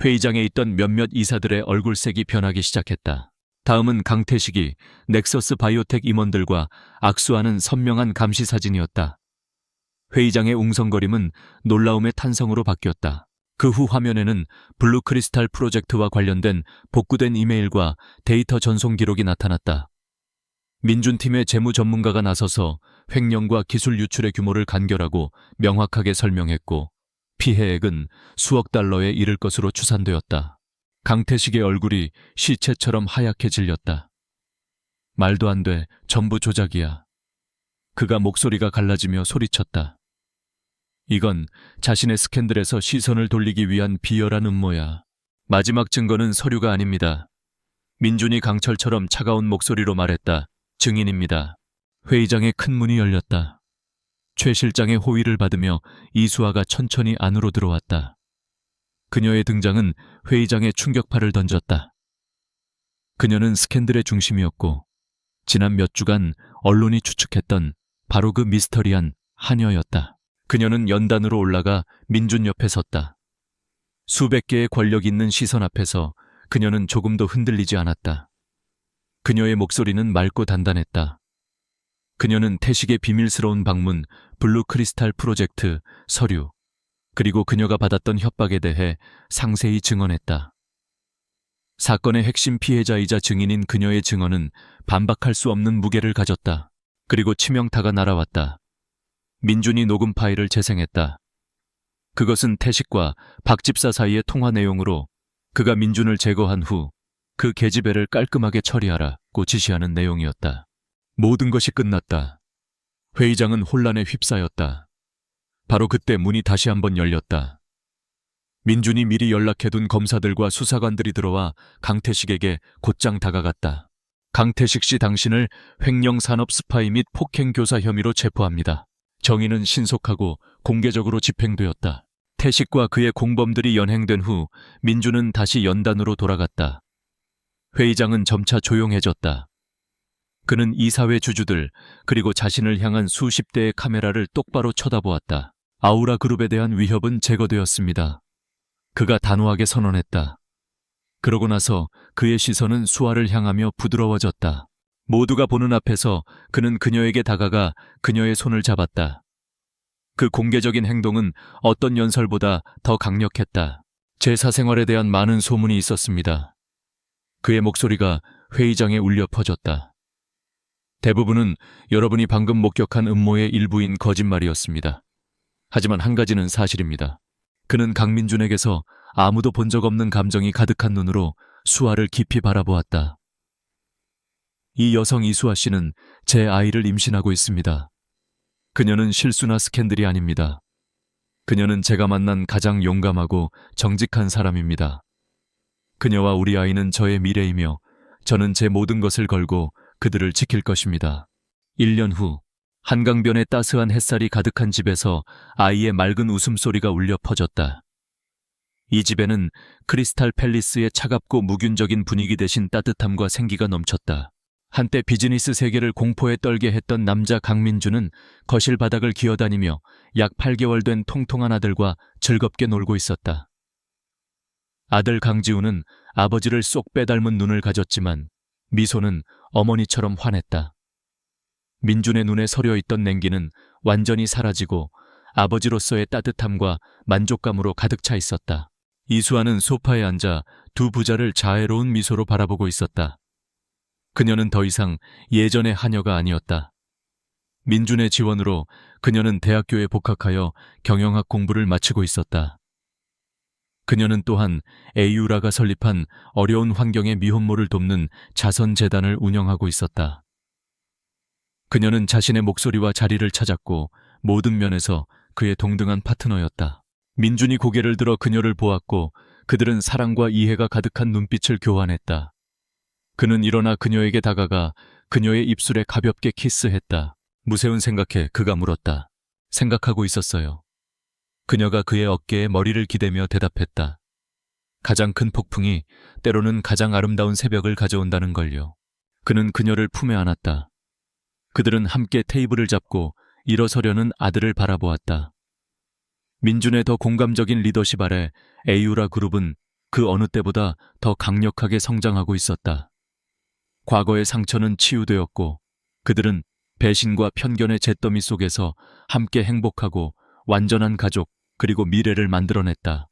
회의장에 있던 몇몇 이사들의 얼굴색이 변하기 시작했다. 다음은 강태식이 넥서스 바이오텍 임원들과 악수하는 선명한 감시 사진이었다. 회의장의 웅성거림은 놀라움의 탄성으로 바뀌었다. 그 후 화면에는 블루크리스탈 프로젝트와 관련된 복구된 이메일과 데이터 전송 기록이 나타났다. 민준팀의 재무 전문가가 나서서 횡령과 기술 유출의 규모를 간결하고 명확하게 설명했고 피해액은 수억 달러에 이를 것으로 추산되었다. 강태식의 얼굴이 시체처럼 하얗게 질렸다. 말도 안 돼, 전부 조작이야. 그가 목소리가 갈라지며 소리쳤다. 이건 자신의 스캔들에서 시선을 돌리기 위한 비열한 음모야. 마지막 증거는 서류가 아닙니다. 민준이 강철처럼 차가운 목소리로 말했다. 증인입니다. 회의장의 큰 문이 열렸다. 최 실장의 호의를 받으며 이수아가 천천히 안으로 들어왔다. 그녀의 등장은 회의장에 충격파를 던졌다. 그녀는 스캔들의 중심이었고 지난 몇 주간 언론이 추측했던 바로 그 미스터리한 하녀였다. 그녀는 연단으로 올라가 민준 옆에 섰다. 수백 개의 권력 있는 시선 앞에서 그녀는 조금도 흔들리지 않았다. 그녀의 목소리는 맑고 단단했다. 그녀는 태식의 비밀스러운 방문, 블루크리스탈 프로젝트, 서류, 그리고 그녀가 받았던 협박에 대해 상세히 증언했다. 사건의 핵심 피해자이자 증인인 그녀의 증언은 반박할 수 없는 무게를 가졌다. 그리고 치명타가 날아왔다. 민준이 녹음 파일을 재생했다. 그것은 태식과 박 집사 사이의 통화 내용으로 그가 민준을 제거한 후 그 계집애를 깔끔하게 처리하라고 지시하는 내용이었다. 모든 것이 끝났다. 회의장은 혼란에 휩싸였다. 바로 그때 문이 다시 한번 열렸다. 민준이 미리 연락해둔 검사들과 수사관들이 들어와 강태식에게 곧장 다가갔다. 강태식 씨 당신을 횡령 산업 스파이 및 폭행 교사 혐의로 체포합니다. 정의는 신속하고 공개적으로 집행되었다. 태식과 그의 공범들이 연행된 후 민준은 다시 연단으로 돌아갔다. 회의장은 점차 조용해졌다. 그는 이사회 주주들 그리고 자신을 향한 수십 대의 카메라를 똑바로 쳐다보았다. 아우라 그룹에 대한 위협은 제거되었습니다. 그가 단호하게 선언했다. 그러고 나서 그의 시선은 수아를 향하며 부드러워졌다. 모두가 보는 앞에서 그는 그녀에게 다가가 그녀의 손을 잡았다. 그 공개적인 행동은 어떤 연설보다 더 강력했다. 제 사생활에 대한 많은 소문이 있었습니다. 그의 목소리가 회의장에 울려 퍼졌다. 대부분은 여러분이 방금 목격한 음모의 일부인 거짓말이었습니다. 하지만 한 가지는 사실입니다. 그는 강민준에게서 아무도 본 적 없는 감정이 가득한 눈으로 수아를 깊이 바라보았다. 이 여성 이수아 씨는 제 아이를 임신하고 있습니다. 그녀는 실수나 스캔들이 아닙니다. 그녀는 제가 만난 가장 용감하고 정직한 사람입니다. 그녀와 우리 아이는 저의 미래이며 저는 제 모든 것을 걸고 그들을 지킬 것입니다. 1년 후 한강변의 따스한 햇살이 가득한 집에서 아이의 맑은 웃음소리가 울려 퍼졌다. 이 집에는 크리스탈 팰리스의 차갑고 무균적인 분위기 대신 따뜻함과 생기가 넘쳤다. 한때 비즈니스 세계를 공포에 떨게 했던 남자 강민주는 거실 바닥을 기어다니며 약 8개월 된 통통한 아들과 즐겁게 놀고 있었다. 아들 강지우는 아버지를 쏙 빼닮은 눈을 가졌지만 미소는 어머니처럼 환했다. 민준의 눈에 서려 있던 냉기는 완전히 사라지고 아버지로서의 따뜻함과 만족감으로 가득 차 있었다. 이수아는 소파에 앉아 두 부자를 자애로운 미소로 바라보고 있었다. 그녀는 더 이상 예전의 하녀가 아니었다. 민준의 지원으로 그녀는 대학교에 복학하여 경영학 공부를 마치고 있었다. 그녀는 또한 에이유라가 설립한 어려운 환경의 미혼모를 돕는 자선재단을 운영하고 있었다. 그녀는 자신의 목소리와 자리를 찾았고 모든 면에서 그의 동등한 파트너였다. 민준이 고개를 들어 그녀를 보았고 그들은 사랑과 이해가 가득한 눈빛을 교환했다. 그는 일어나 그녀에게 다가가 그녀의 입술에 가볍게 키스했다. 무세운 생각에 그가 물었다. 생각하고 있었어요. 그녀가 그의 어깨에 머리를 기대며 대답했다. 가장 큰 폭풍이 때로는 가장 아름다운 새벽을 가져온다는 걸요. 그는 그녀를 품에 안았다. 그들은 함께 테이블을 잡고 일어서려는 아들을 바라보았다. 민준의 더 공감적인 리더십 아래 에이유라 그룹은 그 어느 때보다 더 강력하게 성장하고 있었다. 과거의 상처는 치유되었고 그들은 배신과 편견의 잿더미 속에서 함께 행복하고 완전한 가족 그리고 미래를 만들어냈다.